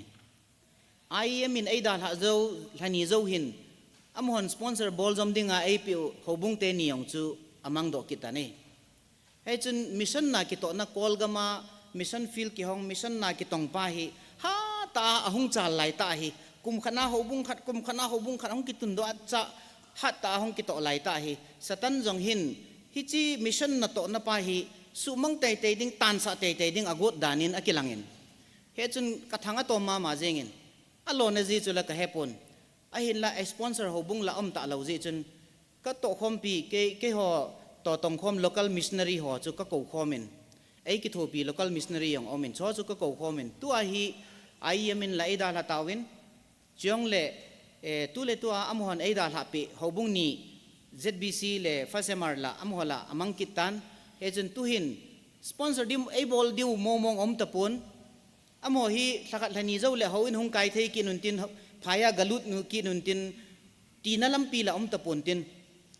ไอเอ็มินไอดาลฮะเจ้าทันนี้เจ้าหินอามฮอนสปอนเซอร์บอลจอมดิ้งไอพิวเขาบุงเตนียงซูอามังดอกกิตาเน่เฮ้ยจนมิชชั่นนักกิโตนักกอลกามามิชชั่นฟิลกิฮองมิชชั่นนักกิตองป้าฮีฮ่าตาอาหงจัลไลตาฮีกุมขณะเขาบุงขัดกุมขณะเขาบุงขัดหงกิตุนโดอัจจะฮัตตาหงกิโตไลตาฮีสตันจงหินฮิจีมิชชั่นนักโตนักป้าฮีสุมังเตยเตยดิ้งตันสะเตยเตยดิ้งอากดดานินอากิลังเงินเฮ้ยจนกระทั่งอตอมาเจงินอโลนจีจุลกะเฮปนไอหินละไอสปอนเซอร์เขาบุงละอมตาเราจีจนก็โตคอมปีเกฮอต่อตรงคอม local missionary หอจุก็กูคอมินไอ้กิทูปี local missionary อย่างอมินชอจุก็กูคอมินตัวฮีไอ้ยมินละไอ้ดาลาตาวินจงเล่ตัวเล่ตัวอมหันไอ้ดาลาปีเขาบุงนี่ ZBC เล่ฟาเซมาร์ละอมหัวละอมังกิตันเอจนตุหินสปอนเซอร์ดิมไอ้บอลดิวโมมองอมตะปุนอมหัวฮีสักทันนี้เจ้าเล่เขาอินหงไกเทกินุนตินพายากลุดนุกินุนตินตีนัลลัมปีละอมตะปุนติน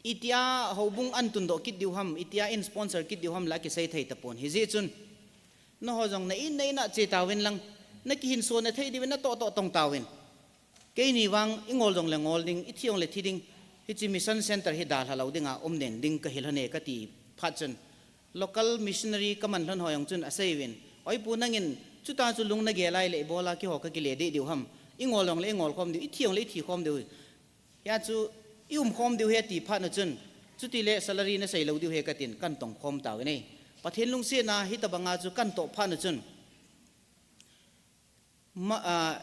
อิตยาเขาบุงอันตุนโดกิดดิวฮัมอิตยาอินสปอนเซอร์กิดดิวฮัมละกิใส่ไทยตะปนฮิจิจุนนหอจงในอินในน่ะเจตาวินลังนักหินโซนในไทยดิวินน่ะโตตรงตาวินเกนี่วังอิงอลจงเลงอลดิงอิที่องเลทีดิงฮิจิมิชันเซ็นเตอร์ฮิดาลฮาลาวดิงอาเด่นดิงกะฮิลฮเนกะตีพัดจุน local missionary กำมันหลันหอยงจุนอาศัยวินไอ้ปูนังอินจุดตาจุลุงนักเกลัยเลยโบลากิหอกะกิเลเดดิวฮัมอิงอลจงเลงอลคอมดิวอิที่องเลที่คอมดิวยาจูยุ่มคอมดิวเฮตีพัดนะจุนจุดที่เละซาลารีน่ะใส่เราดิวเฮกตินกันต้องคอมตาวนี่ประเทศลุงเสียนาฮิตบังอาจูกันโตพันจุน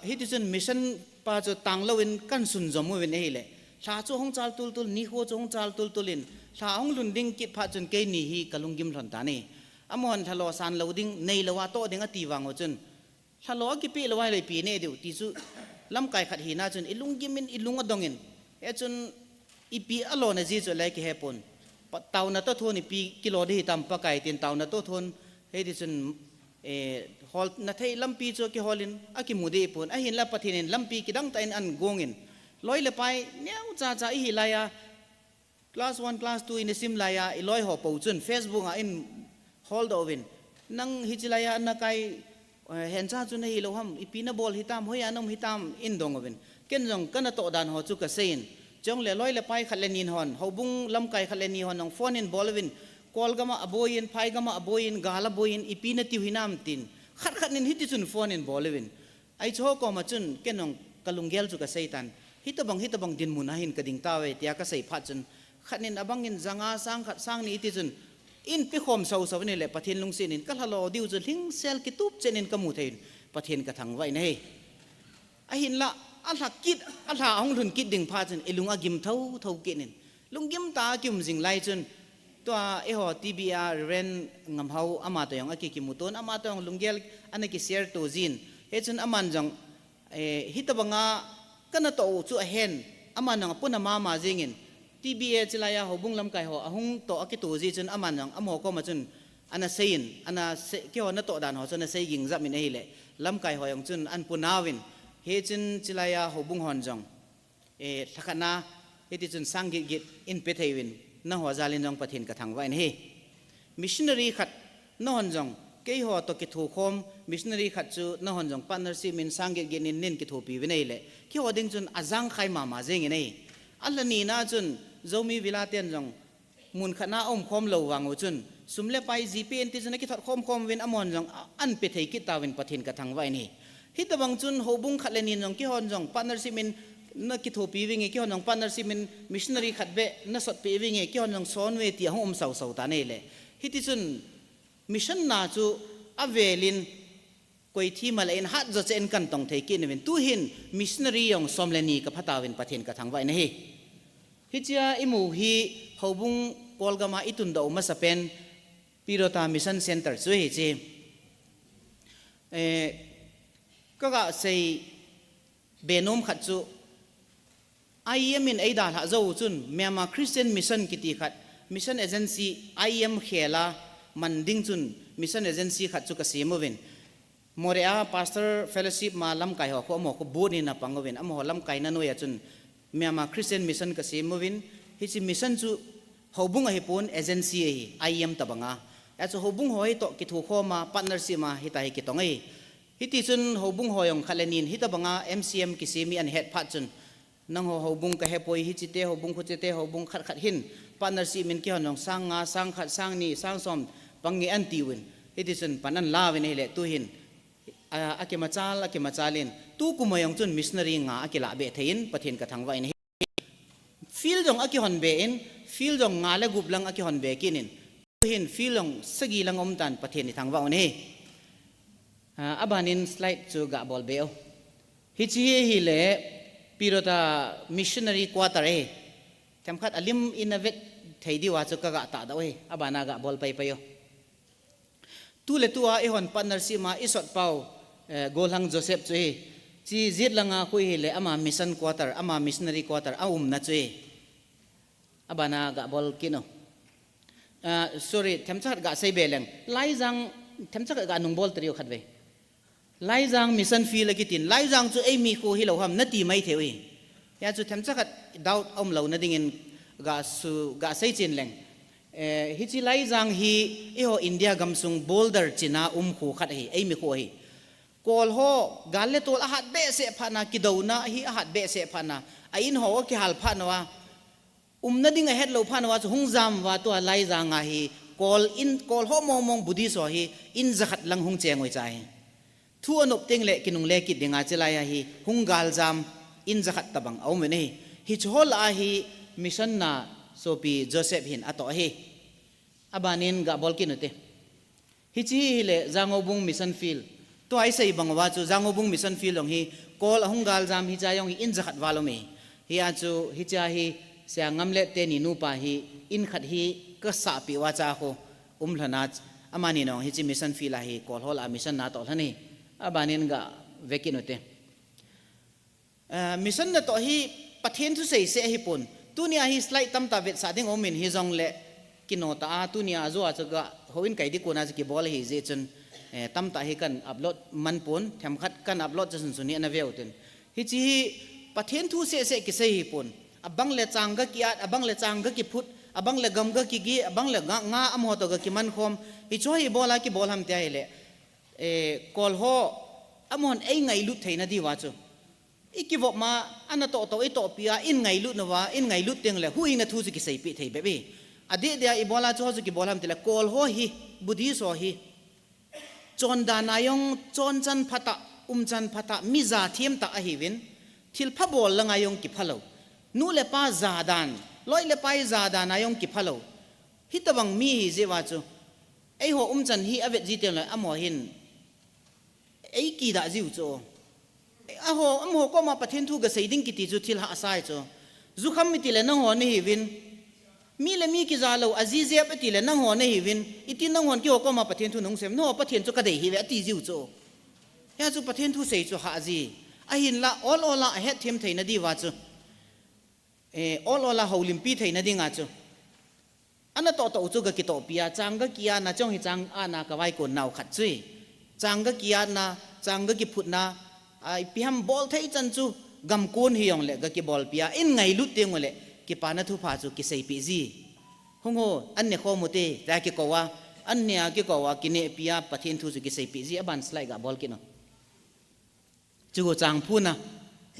ฮิตจุนมิชชั่นปาจูตังเลวินกันสุนจมูวินเอเล่ชาจูฮงจัลตุลตุลนิโคจูฮงจัลตุลตุลินชาฮงลุนดิ้งกิพัดจุนเกนี่ฮีกะลุงกิมหลันตานี่อมอนทะโลซานเลวดิ้งในเลวาโตดิ้งอตีวังจุนทะโลกิปีเลวาเลยปีนี่เดียวติจูลำไก่ขัดหินาจุนอิลุงกิมินอิลุงอดงอินเอจุนอีปีอโลนจีจุเลยกิเฮปนเตาหน้าโตทนอีปีกิโลดีตามปะไก่ตีนเตาหน้าโตทนเฮดิจุนฮอลนาเทยลำปีจูกิฮอลินอากิมูดีปนไอหินละปะทินินลำปีกิดังแต่อันกงอินลอยเลไปเนี่ยจ้าอีฮิลายา class 1 class 2 อินซิมลายาอีลอยหอบปูจุน Facebook อินฮอลดอวินนั่งฮิจิลายานักไก่เห็นจ้าจุนให้เราทำอีปีน่ะบอลฮิตามห้อยอันนมฮิตามอินดงอวินเก่งจังกันน่ะโตดานหอจุกเซนจงเล่ลอยเลไปขัดเลนินฮอนเขาบุงลำไก่ขัดเลนินฮอนน้องฟอนอินบอลวินกอลกามาอโบยินไพกามาอโบยินกาลาโบยินอีปีน่ะติวหินามตินขัดนินฮิตจุนฟอนอินบอลวินไอโชก็มาจุนเก่งน้องกะลุงเกลจุกเซตันฮิตบังดินมุนหินกระดิ่งตาเวตียกเซพัดจุนขัดนินอบังอินจังอาสังขัดสังนี่ติจุนอินพิคมสาวนี่แหละประเทศลุงเซนินก็ฮัลโหลดิวจุนหิงเซลกิตุบเจนินกมูเทนประเทศกระถังไว้นี่ไอหินละอัลฮักกิดอัลฮาองลุนกิดดิ่งพาจุนไอลุงอากิมเท่ากินนินลุงกิมตากิมจิงไลจุนตัวไอหอทีบีอาร์เรนงำเฮาอามาตัวยังอากิกิมุตนอามาตัวยังลุงเกลอันนี้กิเซียร์ตัวจินเฮจุนอามันจังฮิตบังอากันน่ะโตจุเฮนอามันจังปุ่นอามาจิงินทีบีเอจิลายาหอบุงลำไก่หออาหงโตอากิตัวจิจุนอามันจังอาหมอก็มาจุนอันนั้นเซียนอันนั้นเกี่ยวน่ะโตดานหอจุนน่ะเซียยิงจับมินเอเล่ลำไก่หอยังจุนอันปุ่นนาวินเฮจินจิลายาหอบุงหอนจังทักนาเฮติจุนสังกิจอินเปเทวินน่าหัวใจลินจังประเทศกระทั่งไว้นี่มิชชันนารีขัดน่าหอนจังเกี่ยวหัวตัวกิทูคมมิชชันนารีขัดจูน่าหอนจังพาร์ทเนอร์ชิพมินสังกิจนินกิทูปีวินัยเล่เกี่ยวดิ้งจุนอาจังใครมาเจงนี่อัลนี่น่าจุนโจมีวิลาเตียนจังมุนขณะคมเหลวังจุนสุมเลไปจีพีเอ็นติจุนกิทัดคมวินอมอนจังอันเปเทกิตาวินประเทศกระทั่งไว้นี่ฮิตบังจุนหอบุงขัดเลนินจังกี่หอนจังพาร์ทเนอร์ชิพมินนักกิจปีวิ่งกี่หอนจังพาร์ทเนอร์ชิพมินมิชชันนารีขัดเบะนักสดปีวิ่งกี่หอนจังสอนเวทีห้องสาวตานี่แหละฮิติจุนมิชชันนาจูอเวลินกุยที่มาเลยฮัดจะเจนกันต้องเทกินวินตู้หินมิชชันนารียองสมเลนีกับพัตาวินประเทศกระทั่งไว้นี่ฮิจิอาอิมูฮีหอบุงกอลกามาอิตุนดาวมาสเปนปิโรตามิชชั่นเซ็นเตอร์ช่วยเจก็ใส่เบนอมขัดจูไอเอ็มอินไอดาลฮะเจ้าจุนเมียมาคริสเตียนมิชชั่นกิติขัดมิชชั่นเอเจนซี่ไอเอ็มเขลามันดิ้งจุน mission agency khat chu ka simovin morea pastor fellowship ma lam kai ho ko mo ko bu ni na pangovin amo lam kai na noya chun miama christian mission ka simovin hi chi mission chu hobung a hi pon agency hi IM tabanga ya chu hobung hoi to ki thu kho ma partnership ma hi tai ki tongai hi ti chun hobung hoyong khalenin hi tabanga MCM ki semi an head phat chun nang ho hobung ka hepoi hi chite hobung khu chite hobung khat khat hin partnership min ki honong sang nga sang khat sang ni sang som pangi an tiwin hi ti chun panan lawin hele tu hin ake machalin tu kumayong chun missionary nga ake la be thein pathin ka thangwa in feel jong ake hon be in feel jong nga le gup lang ake hon be kinin hin feel jong sagi lang tan pathin ni thangwa on he abanin slide chu ga bol beo hi chi hi le pirota missionary quarter e tamkhat alim innovate theidi wa chu ka ga ta da we abana ga bol pai payo tu le tua e hon partnership ma isot pau golhang joseph chu chi zit langa khu hi le ama mission quarter ama missionary quarter na chu abana ga bol kino sorry thamchat ga sei beleng lai jang thamchat ga nung bol trio khatwe lai jang mission fee la kitin lai jang chu ei mi ko hi lo ham na ti mai thewi ya chu thamchat doubt lo na dingin ga sei chin leng hi chi lai jang hi e ho india gamsung boulder china khu khat hi ei mi ko hi kol ho galle tol a hat be se phana ki dona hi a hat be se phana a in ho ki hal phanawa na ding a het lo phanawa chu hungjam wa to lai jang a hi kol ho mong budi so hi in zakhat lang hung chengoi chai thu anop teng le kinung le ki dinga chelaya hi hungal jam in zakhat tabang au me nei hi chhol a hi mission na sopi joseph hin ato hi abanin ga bolkinote hi chi le jangobung mission field to ai sei bangwa chu jangobung mission field ong hi kol hungal jam hi chayong hi in zakhat walomi hi a chu hi cha hi sia ngamle te ni nu pa hi in khat hi ka sa pi wa cha ko hlana amani no hi chi mission field a hi kol hol a mission na to hlani abanin ga vekinote mission na to hi pathen thu sei se hi pon tunia hi slide tam ta vet sa ding omin hi jong le kinota tunia zo achaga hoin kai di kona ki bol hi je chun tam ta hi kan upload man pon tham khat kan upload chun suni na veuten hi chi pathen thu se se ki sei hi pon abang le changga ki at abang le changga ki phut abang le gamga ki gi abang le nga am ho to ga ki man khom hi cho hi bola ki bol ham te hi le kol ho amon ei ngai lut theina di wa chu ikivo ma anato to etopia in ngai lut nawa in ngai lut teng le hui na thu ki sei pi thei bebe ade dia ibola cho ki bolam tele kol ho hi budhi so hi chon danayong chon chan phata chan phata mi za thiam ta a hi win thil pha bol langa yong ki phalo nu le pa za dan loi le pai za danayong ki phalo hitabang mi hi je wa chu ei ho chan hi avet ji teng le amo hin ei ki da jiu cho amho ko ma pathen thu ga seiding ki ti chu thil ha asai cho zu kham mi ti le nang ho ni hi win mi le mi ki za lo azize pa ti le nang ho ni hi win iti nang hon ki ko ma pathen thu nong sem no pathen chu ka dei hi le ti jiu cho ya chu pathen thu sei chu ha ji a hin la all a het them theina di wa chu all a holim pi theina di nga chu ana to chu ga ki to pia chang ga kia na chong hi chang ana ka wai ko nau khat chui chang ga kia na chang ga ki phut na ai piam bol thei chan chu gam kun hi yong le ga ki bol pia in ngai lut teng le ki pa na thu pha chu ki sei pi ji hong ho an ne kho mu te ta ki ko wa an ne ki ko wa ki ne pia pathin thu chu ki sei pi ji aban slide ga bol ki no chu go chang phu na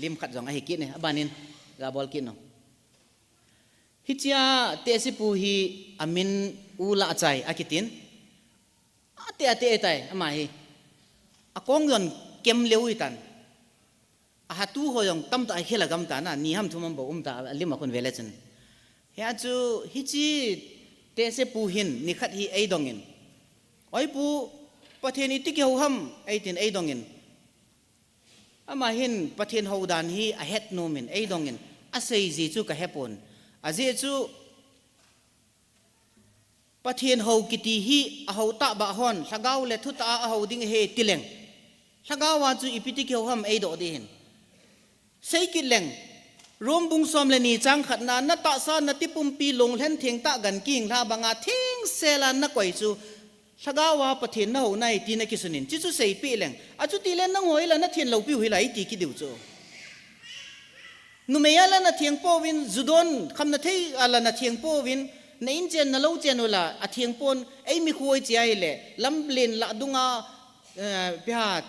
lim khat jong a hi ki ne abanin ga bol ki no hichia te si pu hi amin ula chai akitin ate tai ama hi akong yon kem lewi tan a tu hoyong tam ta khela gam ta na ni ham thumam bo ta lima kun vele chen ya chu hi chi te se pu hin ni khat hi ei dongin oi pu patheni ti ke ham ei tin ei dongin ama hin pathen ho dan hi a het no min ei dongin a sei ji chu ka hepon a je chu pathen ho kiti hi a ho ta ba hon sagau le thu ta a ho ding he tileng sagawa chu ipiti ke ham ei do din sei ki leng rom bung som le ni chang khat na ta sa na ti pum pi long len theng ta gan king la banga thing sela na koi chu สกาวาปะเทนนะโหนายตีนักิสนินจิจุเสยปีเลงอาจุตีเลนนังหอยละนัเทียนเราปิวหิไลตีกิดิวโจนุเมียละนัเทียงโปวินจุดอนคำนัทเฮละนัเทียงโปวินในอินเจนนเล่าเจนวละอาเทียงปนไอมีคุยเจียเลยลำเลนละดุงาพิหาร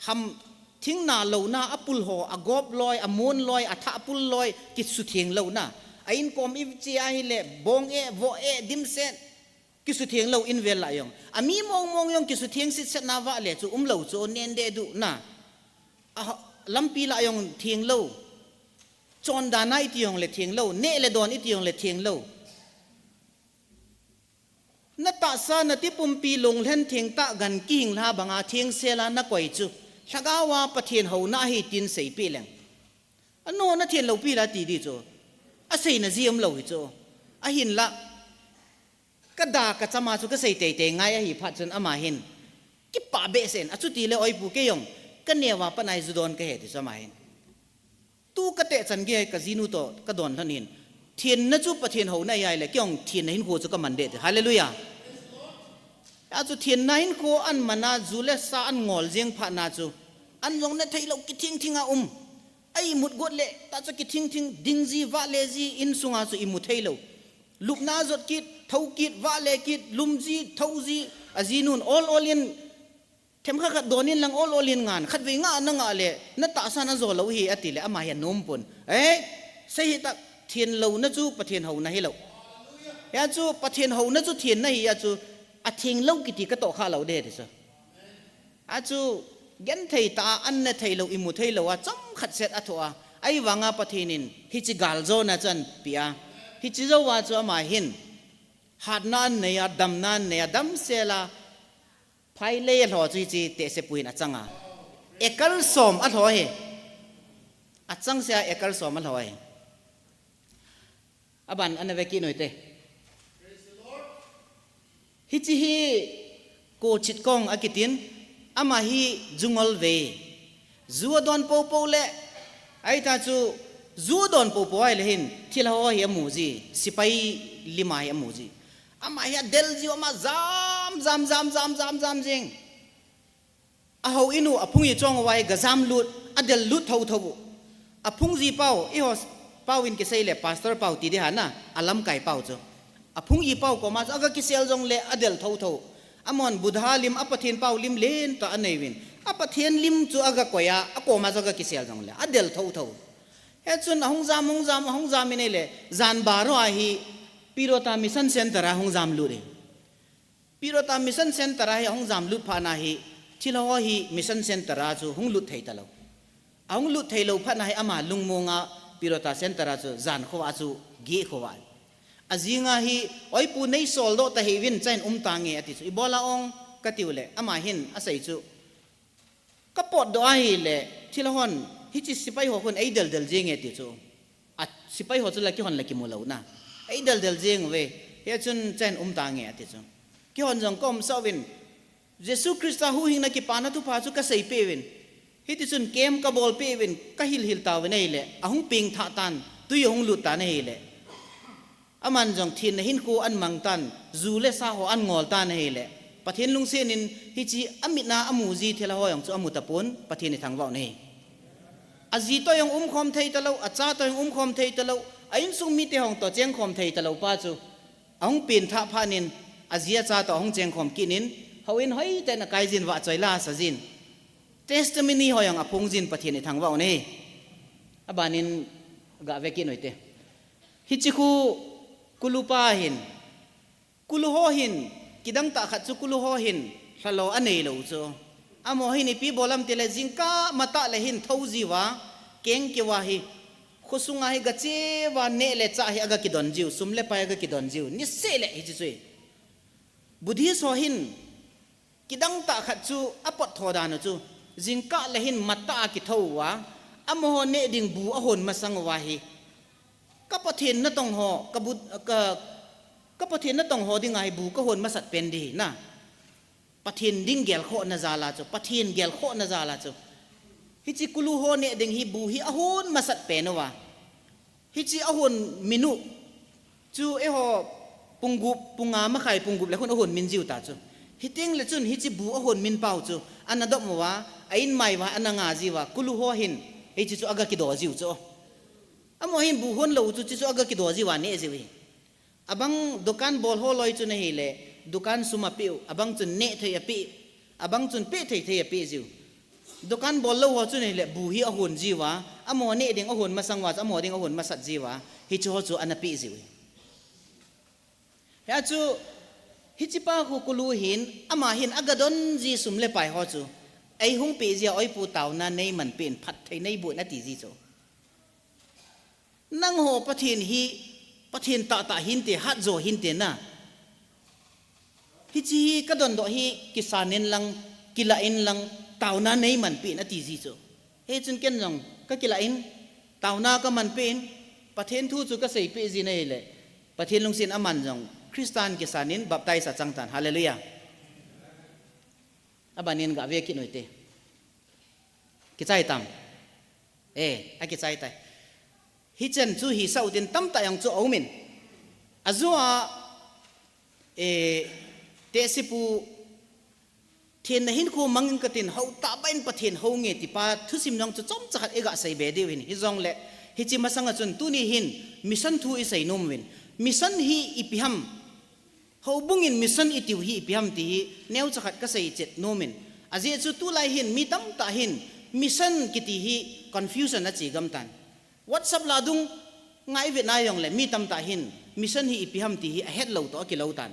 ทำทิ้งนาเหล่านาอปุลโหอากอบลอยอมวนลอยอัฐอปุลลอยกิสุเทียงเหล่านาไออินคอมอิฟเจียเลยบงเอโวเอดิมเซนกิสุเทียงเหล่าอินเวลละยองอามีมองยองกิสุเทียงสิเซนาวะเลยจูเหล่าจูเนนเดดูนะลำปีละยองเทียงเหล่าจอนดานาอิติยองเลยเทียงเหล่าเนเลดอนอิติยองเลยเทียงเหล่านัตตาสานติปุ่มปีลงเล่นเทียงตะกันกิ่งลาบังอาเทียงเซลานักไว้จูชักาวาปะเทียนเขาหน้าให้ตินใส่ปีแรงอันโน้นนัเทียนเราปีละตีดีจูอาศัยน่ะเจียมเราจูอาหินละก็ด่าก็จะมาจูก็ใส่เตะง่ายอาหิพัดจนอามาเห็นกิปป่าเบสเซนอาจุตีเลยอ้อยปูเกยงก็เนี่ยว่าปนายจุดอนก็เหตุสมัยตู้ก็เตะจันเกยก็จีนูโตก็โดนท่านเห็นเทียนนั่นจูปะเทียนเขาหน้าใหญ่เลยเกี่ยงเทียนหินโคจูก็มันเด็ดฮาเลลูยาอาจูเทียนนั่นโคอันมันน่าจูเลสาอันงอลเจียงผ่านน่าจูอันลงนั่นไทยเราคิดทิ้งอาไอ้มุดกดเละตาจะคิดทิ้งดิ้งจีวาเลจีอินสุงอาจูอิมุไทยเราลุกน่าจดคิดเท่าคิดวาเลคิดลุมจีเท่าจีอาจีนูนออลเลียนเทมขัดโดนินลังออลเลียนงานขัดวิ่งงานเละนั่นตาสานาโซเราเฮียติเลยอามาเห็นนมปนใส่ตาเทียนเรานั่นจูปะเทียนเขานั่นให้เรายาจูปะเทียนเขานั่นจูเทียนนั่นยาจูอาเทียงเรากิติก็โตข้าเราเด็ดสิอาจูยันไทยตาอันนั้นไทยเราอิมุไทยเราว่าจำขัดเสร็จอัตวะไอ้วังอาปะเทนินฮิจิกาลโจนะจันปียฮิจิโจว่าจะมาหินหาดนั้นเนี่ยดำนั้นเนี่ยดำเสละไพ่เล่หล่อจีจีเตะเสปุยนะจังอ่ะเอกลสมอัตวะเฮอัจังเสียเอกลสมอัตวะเฮอบันอันนั้นเวกินหน่อยเตฮิจิฮีโกจิตกองอากิตินอามาฮีจุงอลเวจูดอนปูปูเล่ไอ้ท่าจูจูดอนปูปูไอ้เลยหินที่เราเห็นมูจีสิไปลิมาเห็นมูจีอามาฮีเดลจีอามาจามจิงอาเขาอินูอาพุ่งยี่จ้องไว้กะจามลุดอาเดลลุดเท่าอาพุ่งจีเป้าอีหอเป้าวินกิเซเล่พาสเตอร์เป้าตีดีหันนะอาลัมไก่เป้าจูอาพุ่งยี่เป้าก็มาอากากิเซลจงเล่อาเดลเท่าอามอนบุดฮาลิมอปะเทียนเป้าลิมเลนต่ออันไหนวินอปะเทียนลิมจูอากากวยาอโกมาจากกิเซลจังเลยอเดลเท่าเฮ้ยจนห้องจามมินเล่จานบาร์อาฮีพิโรตามิสันเซนต์ระห้องจามลูเรพิโรตามิสันเซนต์ระห้องจามลุดพานาฮีที่เราฮีมิสันเซนต์ระจูห้องลุดไทยตะเราห้องลุดไทยเราพานาฮีอามาลุงมงาพิโรตาเซนต์ระจูจานขวาจูเกี่ยขวาอาจิงาฮีไอ้ปูในโซลโดตะเฮวินใจน์ตางเงอติสุอีบอลาองกติวเล่อามาหินอาศัยจูก็ปอดดอยเล่ที่ละหอนฮิจิสิไปหัวคนไอ้เดลเจงเอติจูอ่ะสิไปหัวจุลักกี่หอนลักกี่มูลาวนะไอ้เดลเจงเว้ยเฮจุนใจน์ตางเงอติจูกี่หอนจังก้มสาวินเยซูคริสต์หูหิงนักกี่ปานาทุพาจูก็ใส่เปวินฮิติจุนเกมกับบอลเปวินก็ฮิลตาวินเอเล่อาหงปิงท่าตันตุยหงลุดตาเนเล่อามันจงทินหินกูอันมังตันจูเลสาหัวอันงอลตานเฮเล่ปะเทนลุงเซนินฮิจิอามินาอามูจีเทลาหัวยังจูอามุตะปุนปะเทนในทางว่าวนี่อาจีตัวยังคอมไทยตะเลาอาจ้าตัวยังคอมไทยตะเลาอาอินซุงมีเตหงตัวเจงคอมไทยตะเลาป้าจูอาหงปีนท่าพานินอาจีอาจ้าตัวหงเจงคอมกินินเขาอินเฮ้ยแต่นักไกจินว่าใจลาสจินเทสต์มินีหัวยังอพงจินปะเทนในทางว่าวนี่อาบานินกะเวกินหน่อยเตฮิจิคูกุลูปาหินกุลูโฮหินกิดังตาขัดสุกุลูโฮหินฮัลโหลอันนี้เราจูอามอหินปีบอลัมเตเลจิงก้ามาตาเลหินท้าจีวะเก่งกี่วะฮิขุสุงาฮิกัจเจวะเนเลจ่าฮิอากากิดอนจิวสุมเลปายอากากิดอนจิวนิเซเลฮิจิซุยบุตรโฮหินกิดังตาขัดสุอปอดทอดานจูจิงก้าเลหินมาตากิท้าวะอามอเนดิงบูอหนมาสังวะฮิก็ปะเทียนนั่นต้องห่อกบุก็ปะเทียนนั่นต้องห่อดิ้งไงบูก็หนมาสัตเป็นดีนะปะเทียนดิ้งเกลโคนาซาลาจูปะเทียนเกลโคนาซาลาจูฮิจิกุลูโฮเนี่ยดิ้งฮิบูฮิอหนมาสัตเป็นวะฮิจิอหนมินุจูเอหอปุงกุบปุงงามะไข่ปุงกุบแล้วคนอหนมินจิวตาจู hiting le chun hi chi bu a hon min pau chu anadom wa ain mai wa ananga jiwa kulu ho hin hi chi chu aga ki do jiu chu amo hin bu hon lo chu chi chu aga ki do jiwa ne jiwi abang dukan bol ho loi chu ne hi le dukan suma piu abang chun ne thei api abang chun pe thei thei api jiu dukan bol lo ho chu ne le bu hi a hon jiwa amo ne ding a hon masangwa amo ding a hon masat jiwa hi chu ho chu anapi jiwi ya chu hichipa hu kulu hin ama hin agadon ji sumle pai ho chu ai hung pe ji oi pu tau na nei man pen phat thei nei bu na ti ji chu nang ho pathin ta hin te hat zo hin te na hichi kadon do hi kisanen lang kilain lang tau na nei man pen na ti ji chu he chun ken jong ka kilain tau na ka man pen pathen thu chu ka sei pe ji nei le pathen lung sin aman jong Kristan kisanin baptize sa changtan hallelujah abanin ga ve ki noite kichai tam a kichai tai hi chen chu hi sau din tam ta yang chu aumin azua te sipu thiên hin khu mangin katin hau ta bain pathin ho nge ti pa thusim nong chu chom chakhat ega sei be de win hi jong le hi chi masanga chun tu ni hin mission thu i sei nom win mission hi ipiham ho bungin mission itiu hi ipiham ti hi neu chakhat ka sei chet nomin aje chu tu lai hin mi tam ta hin mission kiti hi confusion na chi gam tan whatsapp la dung ngai ve na yong le mi tam ta hin mission hi ipiham ti hi a het lo to ki lo tan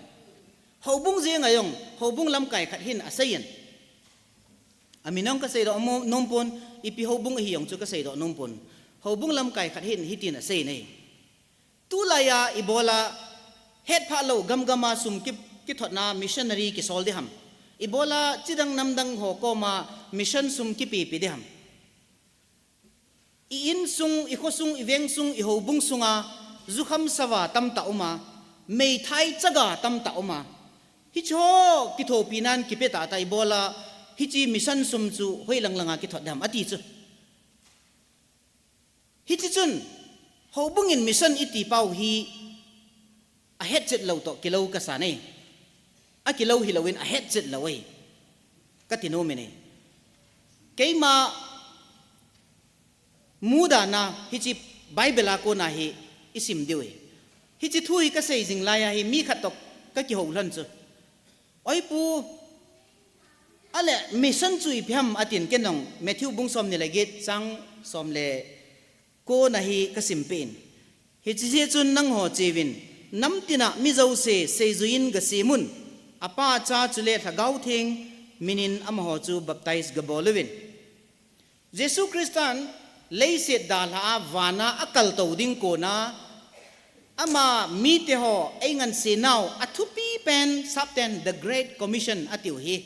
ho bung je ngayong ho bung lam kai khat hin asayan aminong ka sei do nompon ipi ho bung hi yong chu ka sei do nompon ho bung lam kai khat hin hitin asai nei tu la ya ibola het pha lo gam gama sum ki thot na missionary ki sol de ham ibola chidang namdang ho ko ma mission sum ki pi de ham I in sung I khosung I veng sung I ho bung sunga zukham sawa tam ta uma mei thai chaga tam ta uma hi cho ki tho pinan ki pe ta tai bola hi chi mission sum chu hoi lang langa ki thot dam ati chu hi chi chun ho bung in mission iti pau hi a het chet lo to kilo ka sa nei a kilo hi lowin a het chet lawai ka tino me nei keima muda na hi chi bible ko na hi isim dewe hi chi thui ka sei jing la ya hi mi khat tok ka ki ho hlan chu oi pu ale mission chu I pham atin kenong Matthew bung som ni le get chang som le ko na hi ka sim pen hi chi je chun nang ho chewin nam tina mi zo se zuin ga simun apa cha chule thagau thing minin am ho chu baptize ga bolwin Jesus Christian leiset dalha wana akal to ding ko na ama mi te ho engan se now athupi pen sapten the great commission atiu hi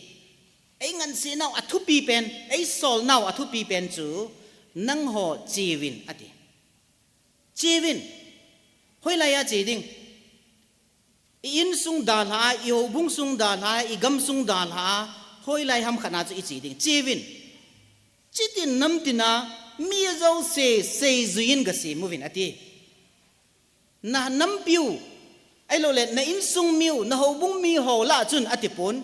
engan se now athupi pen ei sol now athupi pen chu nang ho chiwin ati chiwin hoila ya chiding in sung dalha I ho bung sung dalha I gam sung dalha hoilai ham khana chu I chiding chiwin chitin namtina mi zo se zuin ga si movin ati na nampiu ai lo le na in sung miu na ho bung mi ho la chun ati pon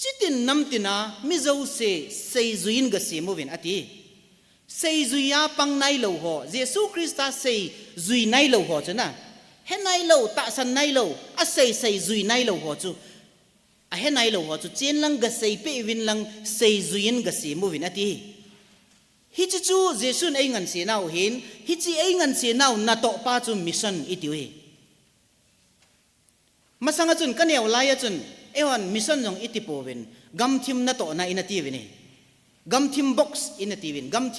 chitin namtina mi zo se zuin ga si movin ati sei zuya pang nai lo ho Jesus Christa sei zui nai lo ho chana he nai lo ta san nai lo a sei zui nai lo ho chu a he nai lo ho chu chen lang ga sei pe win lang sei zuin ga si movin ati hi chu chu Jesus ai ngan se nau hin hi chi ai ngan se nau na to pa chu mission itiwe masanga chun kaneu lai chun ewan mission jong itipowen gam thim na to na inati wini gam thim box inati win gam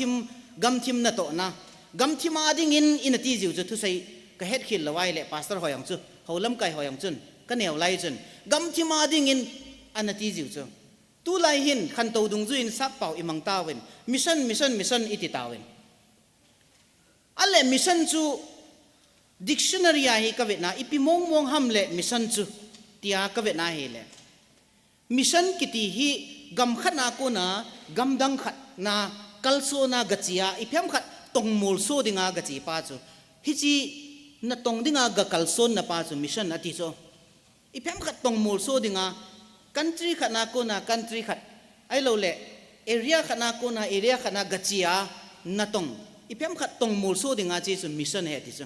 thim na to na gam thim ading in inati jiu chu thu sai ka het khil lawai le pastor hoyang chu holam kai hoyang chun kaneu lai chun gam thim ading in anati jiu chu tu lai hin khan to dung zu in sap pau imang tawen mission iti tawen ale mission chu dictionary a hi ka ve na ipi mong ham le mission chu tia ka ve na he le mission kiti hi gam khat na ko na gam dang khat na kalso na gachia iphem khat tong mul so dinga gachi pa chu hi chi na tong dinga ga kalson na pa chu mission ati so iphem khat tong mul so dinga country khat na ko na country khat ai lo le area khat na ko na area khat na gachia na tong ipem khat tong mul so dinga chi chun mission he ti chu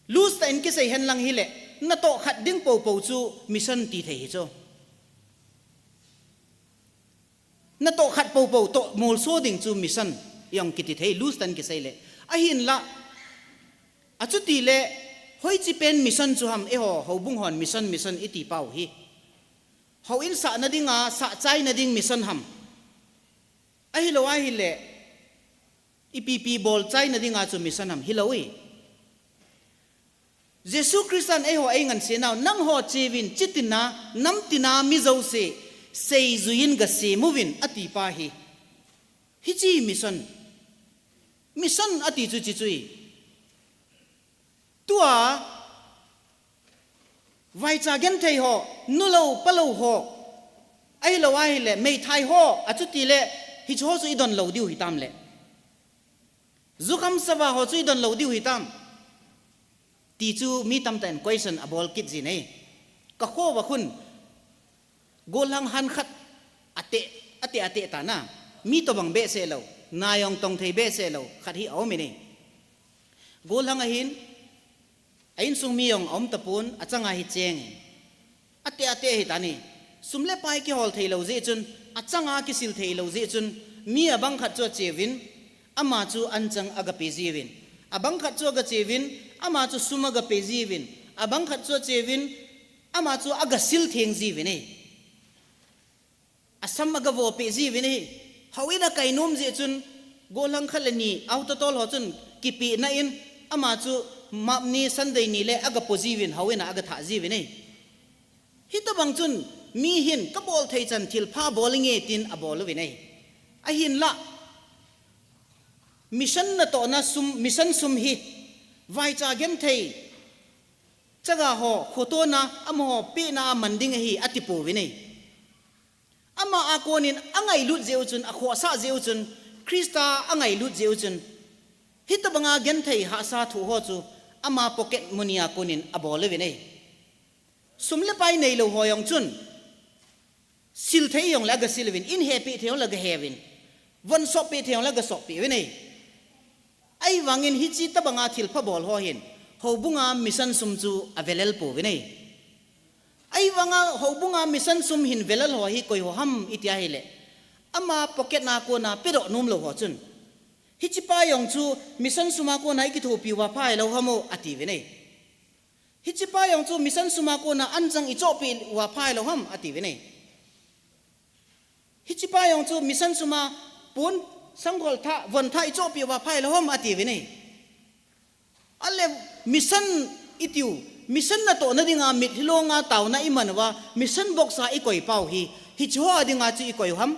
lose ta in ke sei hen lang hi le na to khat ding po po chu mission ti thei hi chu na to khat po po to mul so ding chu mission yang ki ti thei lose tan ke sei le a hin la a chu ti le hoi chi pen mission chu ham e ho bung hon mission iti pau hi ho in sa na dinga sa chai na ding mission ham a hi lo a hi le ipp bol chai na dinga chu mission ham hi lo wi Jesus Christian e ho ai ngan se naw nang ho chewin chitina nam tina mi zo se sei zuin ga se movin ati pa hi hi chi mission ati chu chi chui tua vai cha gen thei ho nulo palo ho ai lo ai le mei thai ho achu ti le hi cho su idon lo diu hi tam le zukham sawa ho chu idon lo diu hi tam ti chu mi tam ten question abol kit ji nei ka kho wa khun golang han khat ate ta na mi to bang be se lo na yong tong thei be se lo khat hi au mi ni golang a hin ain sung mi yong om tapun achanga hi cheng ate hi tani sumle pai ki hol thei lo je chun achanga ki sil thei lo je chun mi abang khat cho chewin ama chu anchang aga pe jiwin abang khat cho ga chewin ama chu sumaga pe jiwin abang khat cho chewin ama chu aga sil theng jiwin ei asam aga vo pe jiwin ei hawina kainom je chun golang khalani autotol ho chun kipi na in ama chu mapni sunday ni le aga poziwin hawina aga tha jiwin ei hita bang chun mi hin ka bol thei chan thil pha bowling e tin a bol win ei a hin la mission na to na mission sum hi vai cha gem thei chaga ho photo na amo pe na manding hi atipo win ei ama akonin angai lut zeu chun a kho sa zeu chun krista angai lut zeu chun hita banga gen thei ha sa thu ho chu ama pocket munia konin abole win ei sumle pai nei lo hoyong chun sil thei yong la ga silwin in happy theu la ga hewin von so pe theu la ga so pe win ei ai wangin hi chi ta banga thil pha bol ho hin ho bunga mission sum chu avelel po win ei ai wanga ho bunga mission sum hin velal ho hi koi ho ham itia hi le ama pocket na ko na pero num lo ho chun hi chi pa yong chu mission suma ko na ki thu pi wa phai lo hamo ati win ei hi chi pa yong chu mission suma ko na anjang i cho pi wa phai lo ham ati win ei hi chi pa yong chu mission suma pun sanggol tha von tha i cho pi wa phai lo ham ati win ei alle mission itiu mission na to na dinga mit hilonga taw na iman wa mission box sa i koi pau hi cho dinga chu i koi ham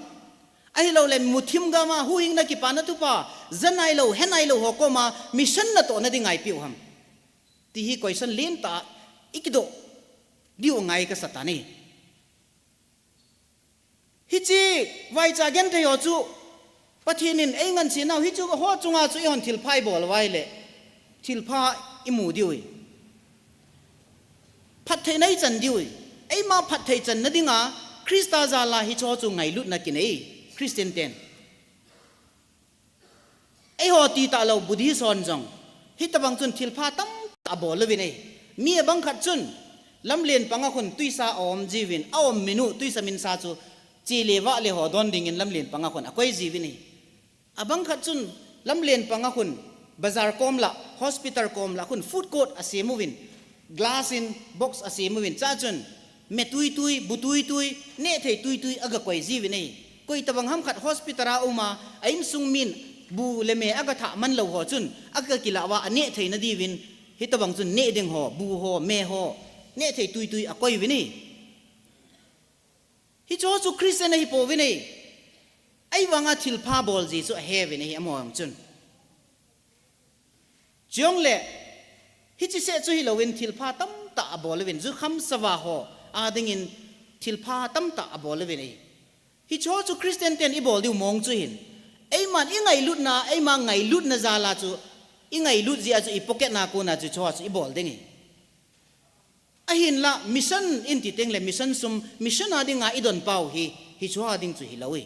ai lo le muthim ga ma huing na ki pa na tu pa zanai lo henai lo ho ko ma mission na to na dingai piu ham ti hi question len ta ikido diu ngai ka satani hi chi vai cha gen the yo chu pathinin ei ngan chi nau hi chu ho chunga chu i hon thil phai bol wai le thil pha imu diu phat thei nai chan diu ei ma phat thei chan na dinga krista za la hi cho chu ngai lut na ki nei Christian ten ai ho ti ta lo budhi son jong hi ta bang chun thil pha tam ta bol win ei mi bang khat chun lam len panga khun tuisa om jiwin om minu tuisa min sa chu chi lewa le ho don ding in lam len panga khun akoi jiwin ei abang khat chun lam len panga khun bazar kom la hospital kom la khun food court asemuwin glass in box asemuwin cha chun me tui butui ne thei tui aga koi jiwin ei koi tabang ham khat hospital a uma ain sungmin bu le me aga tha man lo ho chun aga kilawa ane thei na diwin hi tabang chun ne ding ho bu ho me ho ne thei tui a koi wini hi cho chu christian hi po wini ai wanga thil pha bol ji chu he wini hi among chun jong le hi chi se chu hi lo win thil pha tam ta bol win zu kham sawa ho a ding in thil pha tam ta bol wini hi cho chu christian ten i bol diu mong chu hin ei man i ngai lut na ei ma ngai lut na za la chu i ngai lut ji a chu i pocket na ko na chu cho chu i bol ding ahin la mission in ti teng le mission sum mission adinga idon pau hi chua ding chu hi lawi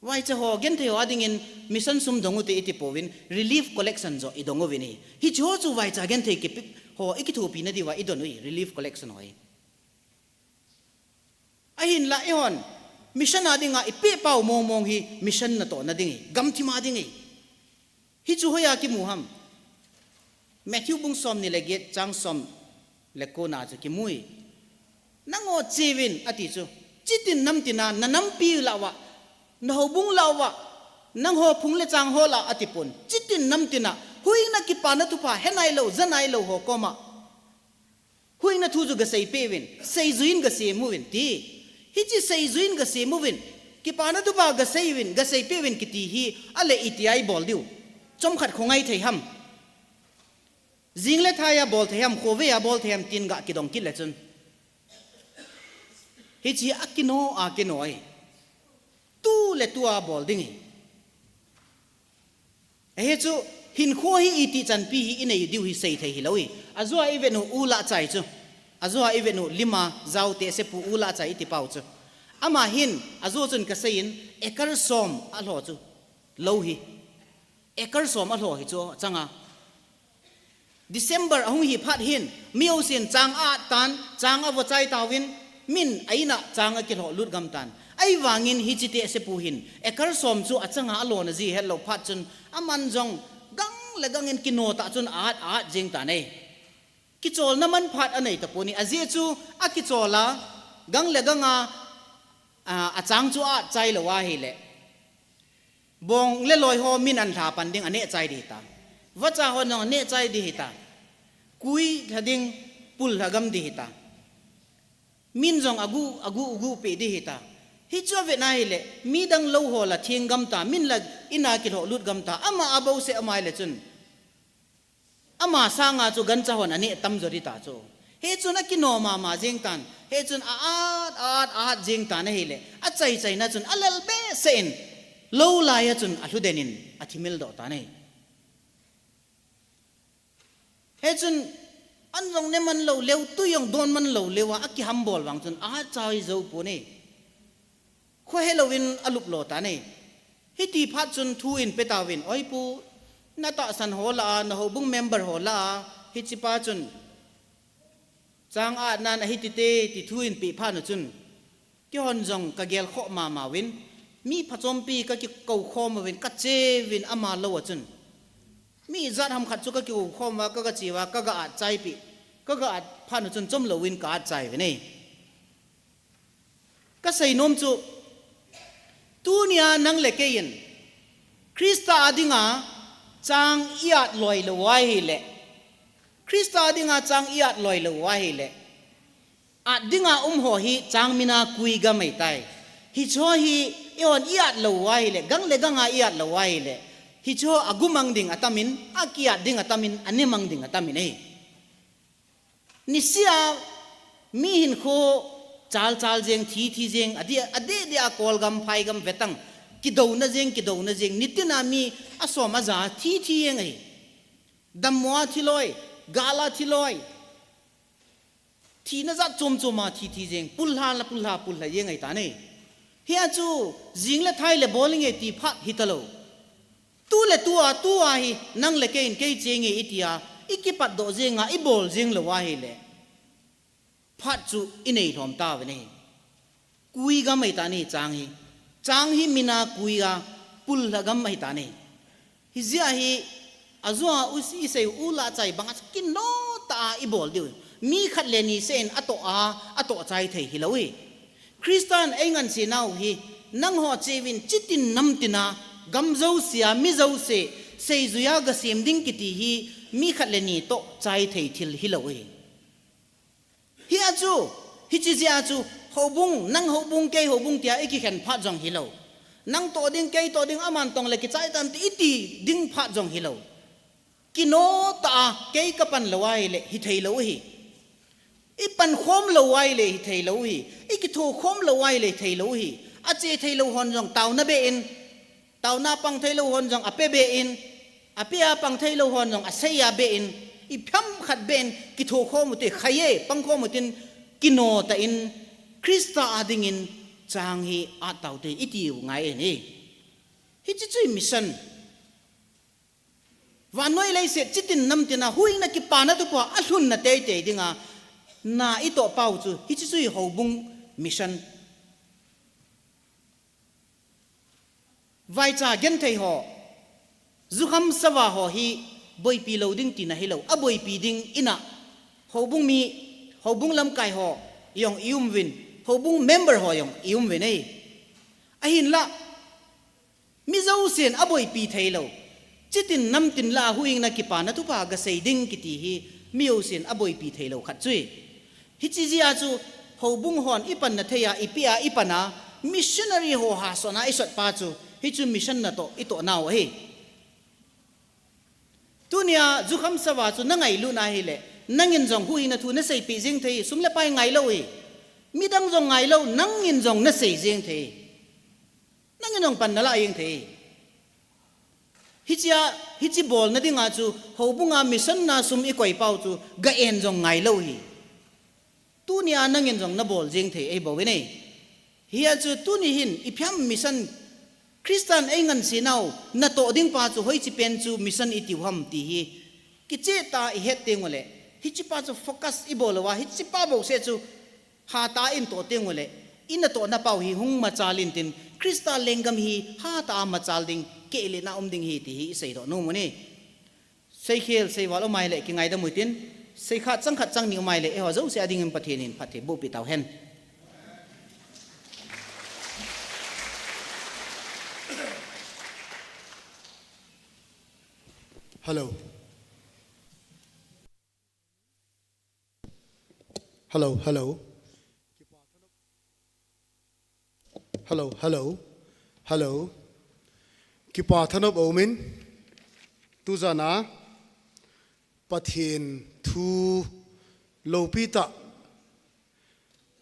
wai cha ho gen the ading in mission sum dongu te iti powin relief collection zo idongo vini hi cho chu wai cha gen the ki ho ikithu pi na di wa idonui relief collection hoi ahin la ehon mission adinga ipe pau mong hi mission na to na dingi gam thi ma dingi hi chu hoya ki muham Matthew bung som ni leget chang som lekko na chu ki mui nango chewin ati chu chitin nam tina nanam pi lawa na ho bung lawa nang ho phung le chang ho la ati pun chitin nam tina huina ki pa na tu pa henai lo zanai lo ho koma huina thu ju ga sei pewin sei zuin ga se muwin ti hi chi sei zuin ga se muwin ki pa na tu pa ga sei win ga sei pewin ki ti hi ale iti bol diu chom khat khongai thei ham jingle thaya bol thayam khove ya bol thayam tin ga kidong kil lechun hi chi akino ai tu le tua bol dingi he chu hin kho hi iti chan pi hi inei diu hi sei thei hi loi azua evenu ula chai chu azua evenu lima zaute se pu ula chai ti pau chu ama hin azu chun ka sein ekar som a lo chu lo hi ekar som a lo hi chu changa December ahung hi phat hin miu sin chang a tan chang a wo chai tawin min aina chang a ki lo lut gam tan ai wangin hi chite se pu hin ekar som chu achanga alo na ji hello phat chun aman jong gang le gang in kino ta chun a jing ta nei ki chol na man phat anei ta poni aje chu a ki chola gang le ganga a chang chu a chai lo wa hi le bong le loi ho min an tha pan ding ane chai di ta vacha ho no ne chai di ta kui thading pul hagam di ta min jong agu pe di ta hi cho ve na hi le mi dang lo ho la thing gam ta min la ina ki lo lut gam ta ama abo se amai le chun ama sanga chu gan cha hon ani tam zori ta chu he chun a ki no ma jing tan he chun a jing tan hi le a chai na chun alal be sen lo la ya chun a hludenin a thimil do ta nei he chun an rong ne man lo lew tu yong don man lo lewa a ki hambol wang chun a chai zo pu ne kho Halloween alup lo ta nei hi ti phat chun thu in petawin oi pu na ta san ho la na ho bung member ho la hi chi pa chun chang a nan a hi ti te ti thu in pi pha na chun ki hon jong ka gel kho ma win mi phachom pi ka ki ko kho ma win ka che win ama lo wa chun mi zat ham khat chu ka ki kho ma ka chi wa ka ga chai pi ka ga pha na chun chom lo win ka chai we nei ka sei nom chu tu nia nang le ke yin Krista adinga chang iat loi lo wai hi le Krista adinga chang iat loi lo wai hi le adinga ho hi chang mina kui ga mai tai hi cho hi eon iat lo wai le gang le ganga iat lo wai le hi cho agumang ding atamin akia ding atamin anemang ding atamin ei nisia mi hin kho chal jeng thi jeng ade dia kol gam phai gam vetang ki do na jeng nitina mi asoma za thi eng ei damwa thiloi gala thiloi thi na za chom ma thi jeng pulha yeng ei ta nei hia chu jing le thai le bowling e ti phat hitalo tu le tua hi nang le ke in ke cheng e itia ikipat do jenga I bol jeng lo wa hi le phat chu inei thom ta we nei kui ga mai ta ni chang hi mina kui ga pul la gam mai ta nei hi zia hi azua usi sei ula chai bang kin no ta I bol diu mi khat le ni sen ato chai thei hi lowi Christian engan si nau hi nang ho chewin chitin nam tina gam zo sia mi zo se sei zuya ga sem ding kiti hi mi khat le ni to chai thei thil hi lowi hi achu hi chi zia chu hobung ke hobung tia eki khan pha jong hi lo nang to ding ke to ding aman tong le ki chai tan ti iti ding pha jong hi lo kino ta ke kapan lawai le hi thei lo hi ipan khom lawai le hi thei lo hi ikitho khom lawai le thei lo hi ache thei lo hon jong taw na be in taw na pang thei lo hon jong ape be in apia pang thei lo hon jong aseya be in i pham khat ben ki tho kho mu te khaye pang kho mu tin kino ta in Krista ading in chang hi a tau te itiu ngai ni hi chi chui mission wa noi lai se chitin nam tina huing na ki pa na tu pa ahlun na te te dinga na i to pau chu hi chi chui hobung mission vai cha gen thei ho zu kham sawa ho hi boi pi lo ding ti na hi lo a boi pi ding ina hobung mi hobung lam kai ho yong ium win hobung member ho yong ium win ei a hin la mi zo sen a boi pi thei lo chitin nam tin la huing na ki pa na tu pa ga sei ding ki ti hi mi o sen a boi pi thei lo khat chui hi chi zia chu hobung hon ipan na theya ipia ipana missionary ho ha so na isot pa chu hi chu mission na to ito naw he tunia zukham sawa chu na ngai lu na hi le nangin jong hui na thu na sei pi jing thei sum le pai ngai lo hi midang jong ngai lo nangin jong na sei jing thei nangin jong pan na la yeng thei hi chi bol na dinga chu hobunga mission na sum i koi pau chu ga en jong ngai lo hi tunia nangin jong na bol jing thei ei bo we nei hi chu tuni hin i pham mission Christian ay ngan sinaw na to ding pa chu hoi chi pen chu mission iti ham ti hi ki che ta i het ting ole hi chi pa chu focus i bolawa hi chi pa bo se chu ha ta in to ting ole in to na pau hi hung ma chalin tin Christa lengam hi ha ta ma chal ding ke le na ding hi ti hi sei do no mo ni sei khel sei walo mai le ki ngai da muitin sei kha chang ni mai le e ho zo se ading im pathianin pathe bu pi tau hen
Hello. Hello, hello. Hello, hello. Hello. Kipa thanop omin. Tu zana. Pathin thu lopita.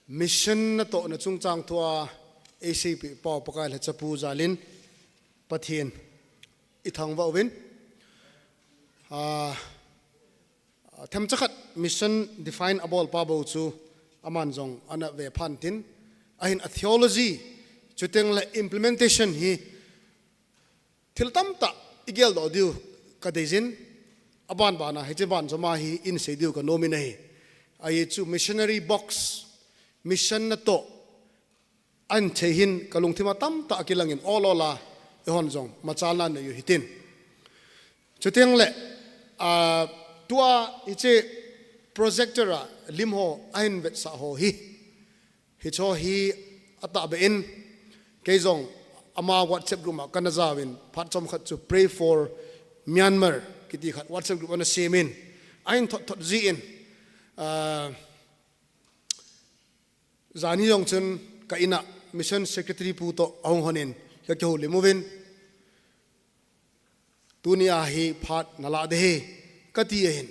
Mission na to na chung chang thua ACP pau pakai la chapu zalin. Pathin ithang wa win. Them chakat mission define abol pabo chu aman jong ana ve phan tin ahin a theology chuteng la implementation hi thiltam ta igel do diu kadejin aban bana heche ban joma hi in se diu ka nominate ai chu missionary box mission na to an thehin kalung thima tam ta akilangin olola ehon jong machalna ne yu hitin chuteng le tua iche projectora limho ain vet sa ho hi cho hi ata be in keizong ama WhatsApp group ma kanazawin phat chom khat to pray for Myanmar kiti khat WhatsApp group on semin ain thot ji in zani yong chen ka ina mission secretary pu to ong honin ka ke ho limovin dunia hi phat nala de he kati hin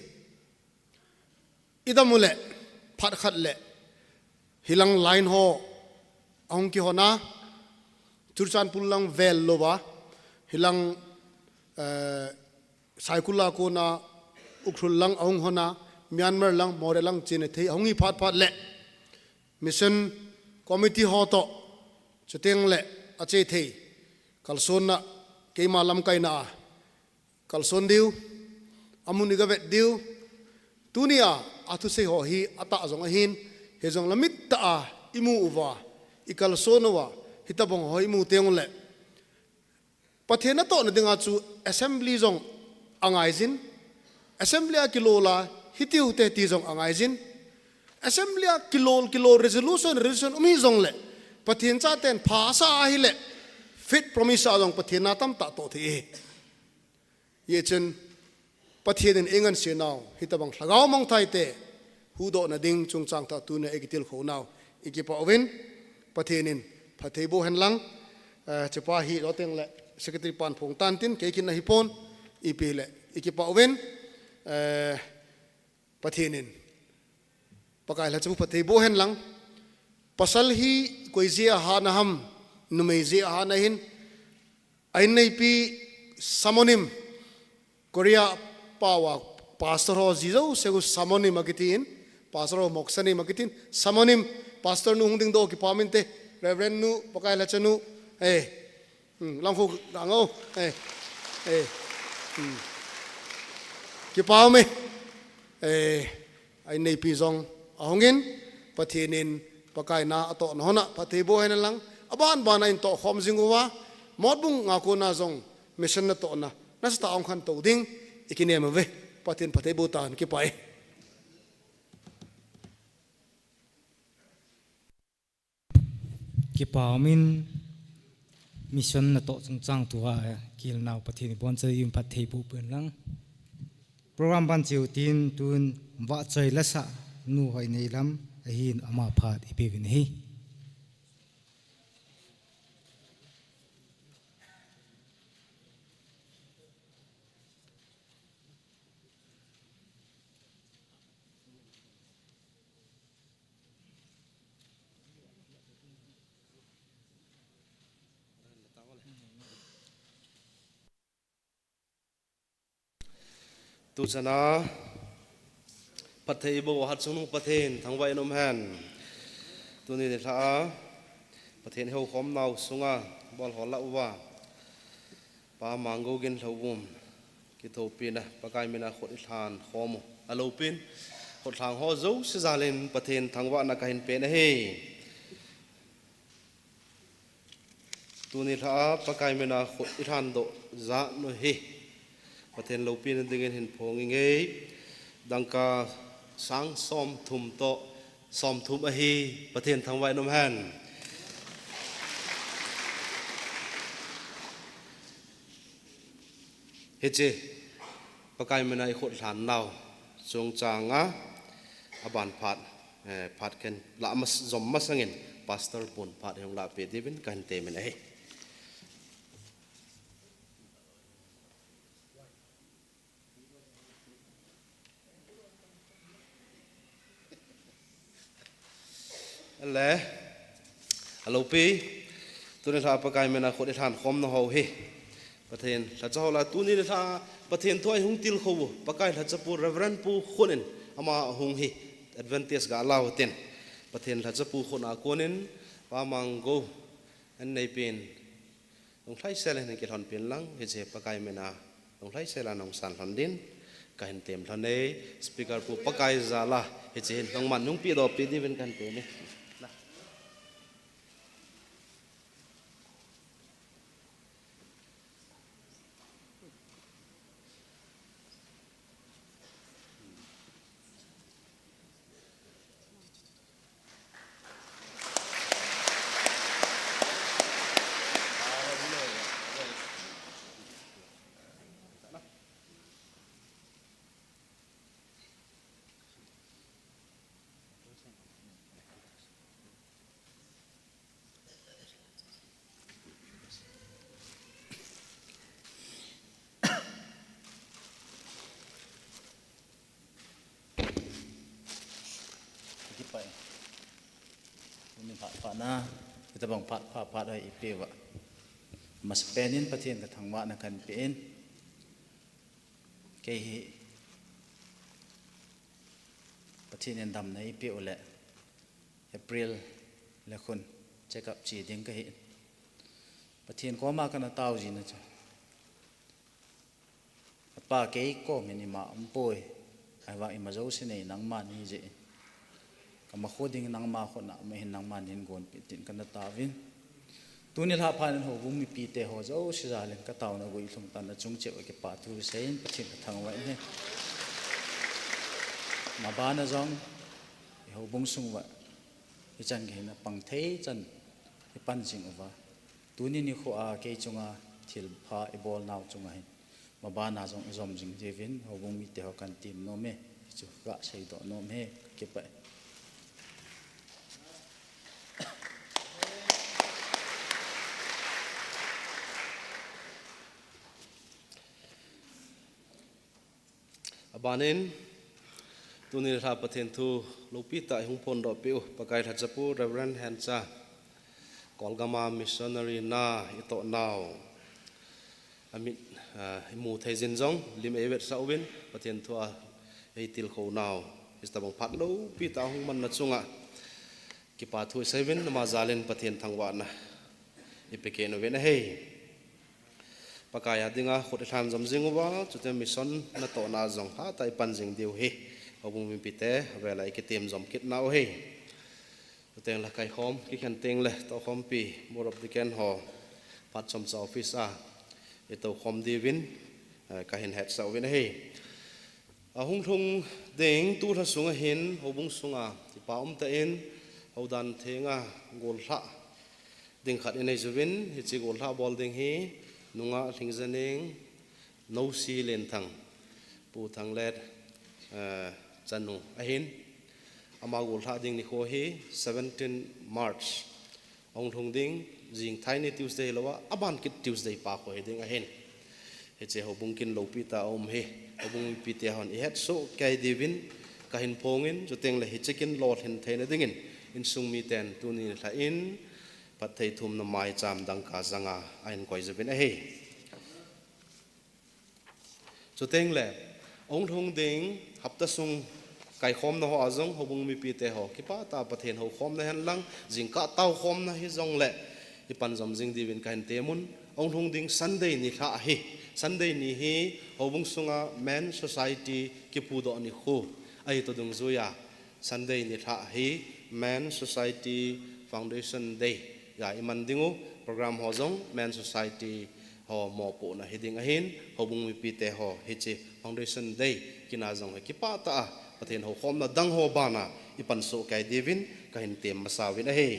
idamule phat khat le hilang line ho ong ki hona turchan pulang vel lowa hilang saikula ko na ukhul lang ong hona Myanmar lang more lang chine thei hongi phat phat le mission committee ho to chuteng le ache thei kalson na keima lam kai na kalson diu amuni ga vet diu tunia atu se ho hi ata zong hin he jong lamit ta a imu uwa ikal sonowa hitabong hoi mu teong le pathena to na dinga chu assembly jong angai jin assembly a kilola hitiu te ti jong angai jin assembly a kilo resolution umi jong le pathen cha ten phasa hi le fit promise a jong pathena tam ta to thi ye chen pathian engan se naw hitabang hlagaw mong thai te hudo na ding chung chang ta tu na egitil kho naw ikipa oven pathianin phatheibo henlang chepa hi roteng le secretary pan phong tan tin ke kin na hipon ipi le ikipa oven pathianin pakai la chu phatheibo henlang pasal hi koizia ha na ham numei zia ha na hin ain nei pi samonim Korea pawa pastor ho jizo segu samoni magitin pastor ho moksani magitin samonim pastor nu hungding do ki paminte reverend nu pakai la chanu langfu dango ki pame ai nei pi zong ahongin pathinin pakai na ato nona pathebo hen lang aban bana in to khom jingwa modbung ngako na zong mission na to na nasta ong khan to ding ikinem ve patin pathebo tan ki pai
ki paumin mission na to chang tua kil naw pathini bon chai yum pathei pu pen lang program ban chiu tin tun wa chai la sa nu hoi nei lam a hin ama phat ipevin hi
tu chana pathei bo hat sunu pathen thangwai nom han tu ni tha pathen ho khom nau sunga bol hol la uwa pa mango gen thawum ki tho pina pakai mina khot than khom alo pin khot thang ho zo se zalen pathen thangwa na kahin pe na he tu ni tha pakai mina khot than do za no he pathen lo pin dingen hin phong ngei dangka sang som thum to som thum a hi pathen thangwai nom han heche pakai menai khot than naw chung changa aban phat ken la mas zom masangin pastor pun phat hong la pe divin kan te men ai le alo pi tu ne tha pakai mena khot than khom no ho hi pathen la chaw la tu ni tha pathen thoi hung til kho pakai la chapu reverend pu khonen ama hung hi advantage ga law ten pathen la chapu khona konen pa mango an nei pin ong thai sele ne ke thon pin lang he che pakai mena ong thai sela nong san thon din ka hen tem thon nei speaker pu pakai za la he che nong man nong pi do pi di ven kan pe ne
Pak na kita bang pat ai ipewa mas penin patien ka thangwa na kan pen ke hi patien dam na ipe ole April le khun check up chi ding ka hi patien ko ma kana taw ji na cha pa ke ko minima ampoi ai wa imazo sine nang man ni je kama khoding nang ma khona me hin nang man hin gon pitin kana tawin tunil ha phan ho bumi pi te ho zo sijalen ka taw na goi thum tan na chung che ke pa tu sein pathin thang wa he ma ba na jong ho bung sung wa hi chan ge na pang thei chan hi pan jing wa tuni ni kho a ke chunga thil pha e bol naw chunga hin ma ba na jong zom jing jevin ho bumi te ho kan tim no me chu ga sei do no me ke pa
abanin tunil tha pathen thu lopi ta hung pon do pe pakai tha chapu reverend hancha kolgama missionary na ito now amit mu thai jin jong lim evet saubin pathen thu ei til kho nào ista bang phat lo pi ta hung man na chunga ki pa thu seven ma zalen pathian thangwa na ipeke no ve na hei pakaya dinga khot tham jam jing wa chute mission na to na jong ha tai pan jing diu he obung mi pite ve lai ki tem jom kit nau he teng la kai khom ki khan teng le to khom pi more of the can ho pat som sa office a e to khom di win ka hin het sa win he a hung thung deng tu tha sunga hin hobung sunga ti paum ta in hodan thenga gol tha ding khat in ei zuwin hi chi gol tha bol ding hi nunga thingzaning no si len thang pu thang let chanu a hin ama gol tha ding ni kho hi 17 March ong thung ding jing thaini Tuesday lawa aban kit Tuesday pa ko he ding a hin he che hobung kin lo pi ta om he obung pi te hon i het so kai divin ka hin pongin chu teng le hi chicken lot hin theina dingin in sung mi ten tu ni tha in pat thei thum na mai cham dang ka zanga ain koi zevin a he chu teng le ong thong ding hapta sung kai khom na ho azong hobung mi pi te ho ki pa ta pathen ho khom na han lang jing ka tau khom na hi zong le i pan zom jing divin kain te mun ong thong ding Sunday ni tha hi Sunday ni hi hobung sunga men society ki pu do ni khu ai to dung zuya Sunday ni tha hi men society foundation day ya iman dingu program ho jong men society ho mo pu na hiding a hin hobung mi pi te ho hi chi foundation day kina jong ki pa ta pathen ho khom na dang ho bana ipan so kai divin kain tem masawin a he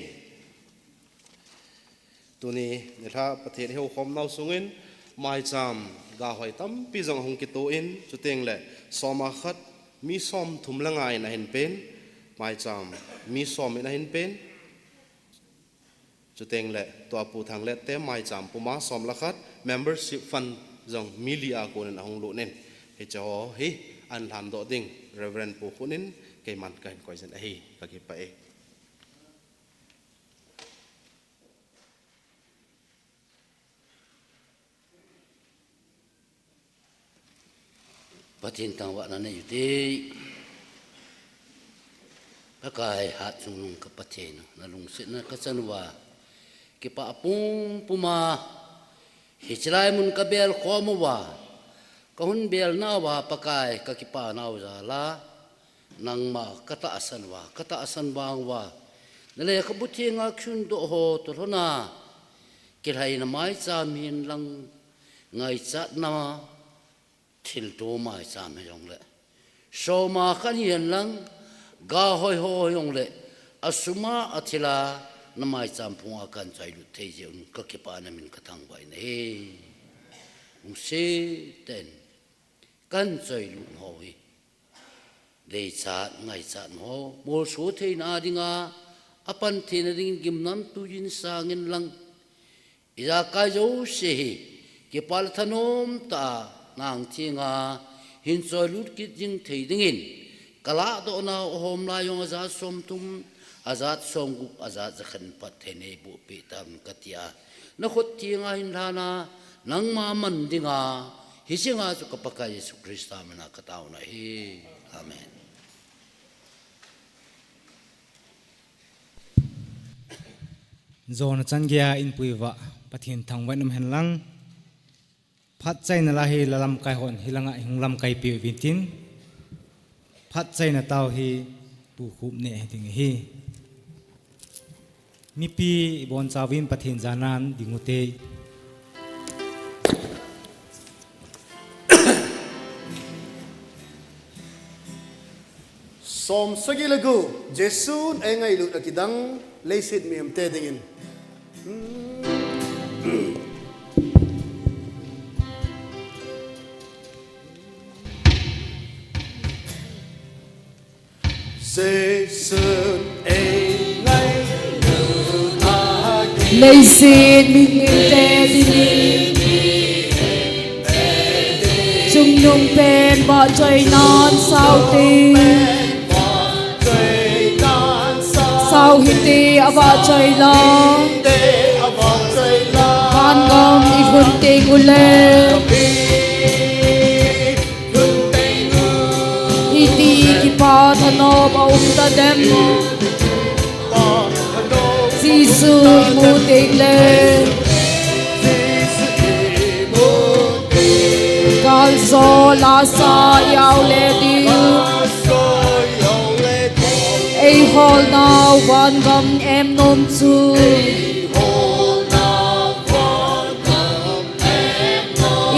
tuni ni tha pathen ho khom nau sungin mai cham ga hoi tam pi jong hong ki to in chu teng le soma khat mi som thum langai na hin pen mai cham mi som na hin pen chu teng le to pu thang le te mai cham puma som la khat membership fund jong milia ko na hong lo nen he cho hi an lam do ding reverend pu khunin ke man kan koi zen hi ka ki pa e
Patin tang wa na ne yute pakai hat sung ka patin na lung sit na ka chanwa ki pa apung puma hichlai mun ka bel khomwa ka hun bel na wa pakai ka ki pa na za la nang ma kata asan wang wa na le ka buti nga khun do ho to na ki hai na mai cha min lang ngai chat na thil to mai cha me yong le so ma khan yen lang ga hoi ho yong le asuma athila na mai cham phunga kan chai lu thei je un ka ki pa na min ka thang bai ne un se ten kan chai lu ho hi le cha ngai cha no mo so thei na dinga apan thina ding gim nam tu jin sangin lang ira ka jo se hi ki pal thanom ta ngang thinga hin choi lut ki jing thei dingin kala do na hom la yong za som tum azat som gu azat zakhan pat thene bu pi tam katia na khot thinga hin lana nang ma man dinga hi singa chu ka paka Yesu Krista mena kataw na hi amen
zona changia in puiwa pathin thangwan nam hen lang phat chai na la hi lalam kai hon hilanga hinglam kai pi vintin phat chai na taw hi pu khup ne ding hi mi pi bon chawin pathin janan dingute
som sagilagu jesun engai lu akidang leisit mi am te dingin jesun engai lu akidang
leisit mi te chung nhung pen bỏ chơi non sao tim sao hindi aba chơi lo ban gom ikun ting ule ông ta đem Giêsu mu tình lên Gal so la sa yao le di Ei hol na van gam em nom chu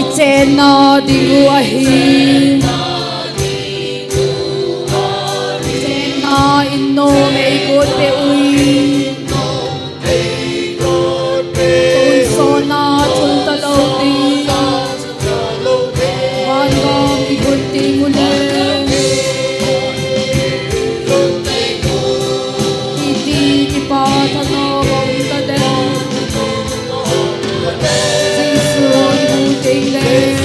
Ichen na dingu ahi Ichen na inno mei god pe ui Tun so na chul ta lo di Van gam i god ting ule Iti ki pa tha no bom ta den Giêsu mu tình lên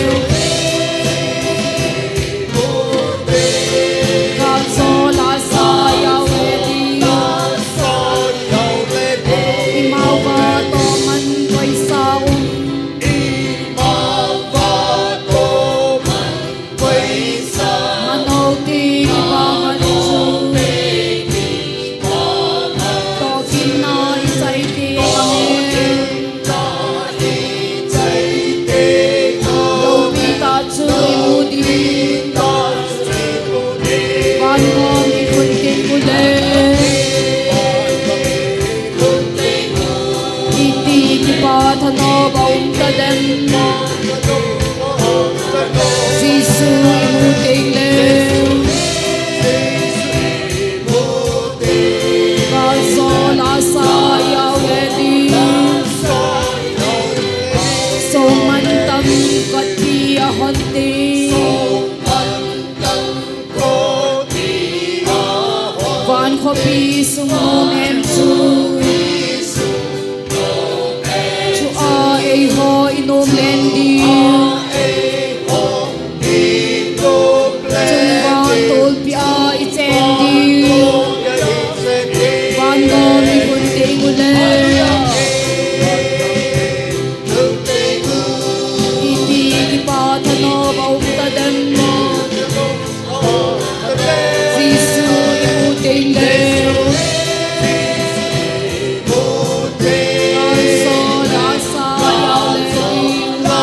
Ca so la sa yao le di I mau va to man quay sao Manau ti ki pa man chu To kim na I sai ti Lâu pi ta chu I mu di Van gom I kun ting ku le Iti ki pa tha no baum ta dem Giêsu I mu tình le Ca so la sa yao le di So man tam kat pi a hon ti Van kho pi sung nom em chu Chu a ei ho inom len di Chung van tol pi a I chen di Van gom I kun ting ule Iti ki pa tha no baum ta dem Giêsu I mu tình le Gal so la sa yao le di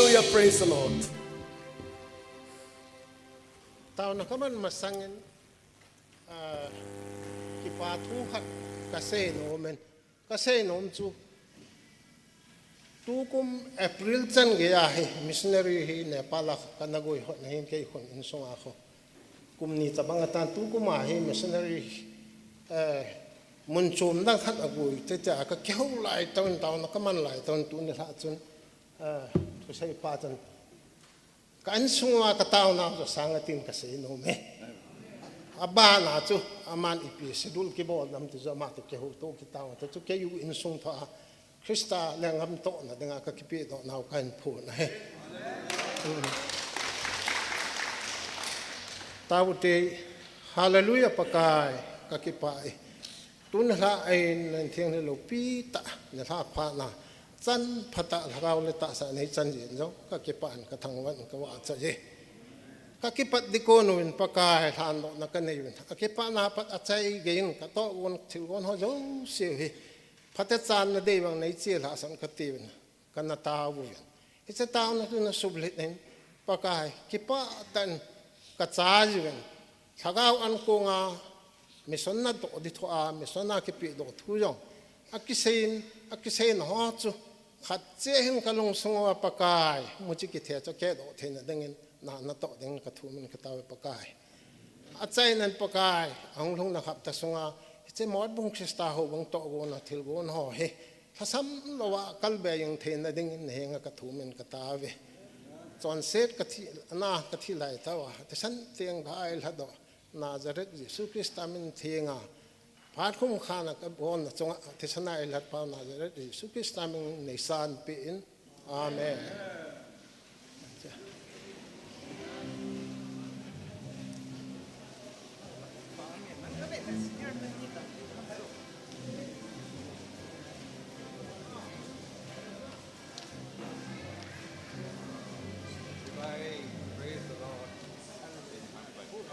Hallelujah, praise the Lord.
Tao na kaman masangin kipatu hat kasi no men kasi no chu tukum April chan gaya he missionary he Nepal kanagoi hot na hin kay hon insong ako kumni tabangatan tukum he missionary munchum dang hat agoi te cha ka keu lai tawn na kaman lai tawn tu ni ha chun tu sai pa chan kan sunga ka tao na so sangatin kasi no me aba na chu aman ipi sedul ki bo nam tu za ma te ke ho to ki tao to chu ke yu in sung tha Krista lengam to na denga ka kipi do na kan phu na he tao te hallelujah pakai ka ki pai tun la ai nan thiang le lo pi ta na tha pha na chan phata rau le ta sa nei chan yin zo ka ki pan ka thang wan ka wa cha je ka ki pat di ko no in pakai han no na ka nei yin ka ki pa na pat a chai gein ka to won thil won ho zo se hi phata chan na de wang nei che la san ka ti wen ka na ta wu yin it's a town na tu na sublet nen pakai ki pa tan ka cha ji wen thagau an ko nga mission na to di tho a mission na ki pi do thu jong akisein ho chu khat che hin kalung sunga pakai muchi ki the cho ke do thein dengin na to deng ka thu min ka taw pakai a chai nan pakai ang lung na khap ta sunga che mod bung krista ho bung to go na thil go no he thasam lowa kalbe yung thein dengin he nga ka thu min ka tawe chon set ka thi na ka thi lai tawa te san tiang bhai la do Nazareth Jesu Krista min thinga phát khung khăn là cái bốn là trong thế gian này là bao nào rồi đấy sự Kitô mình này san bin amen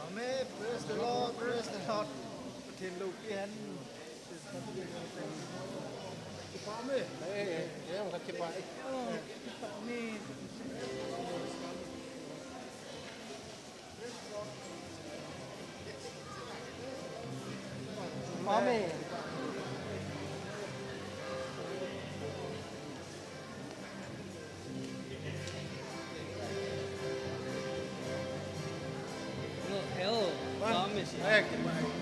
Amen. Praise the Lord. Praise the Lord. Thiên lục yên.
Amen. Em các bạn.
Amen.
Hello. Amen.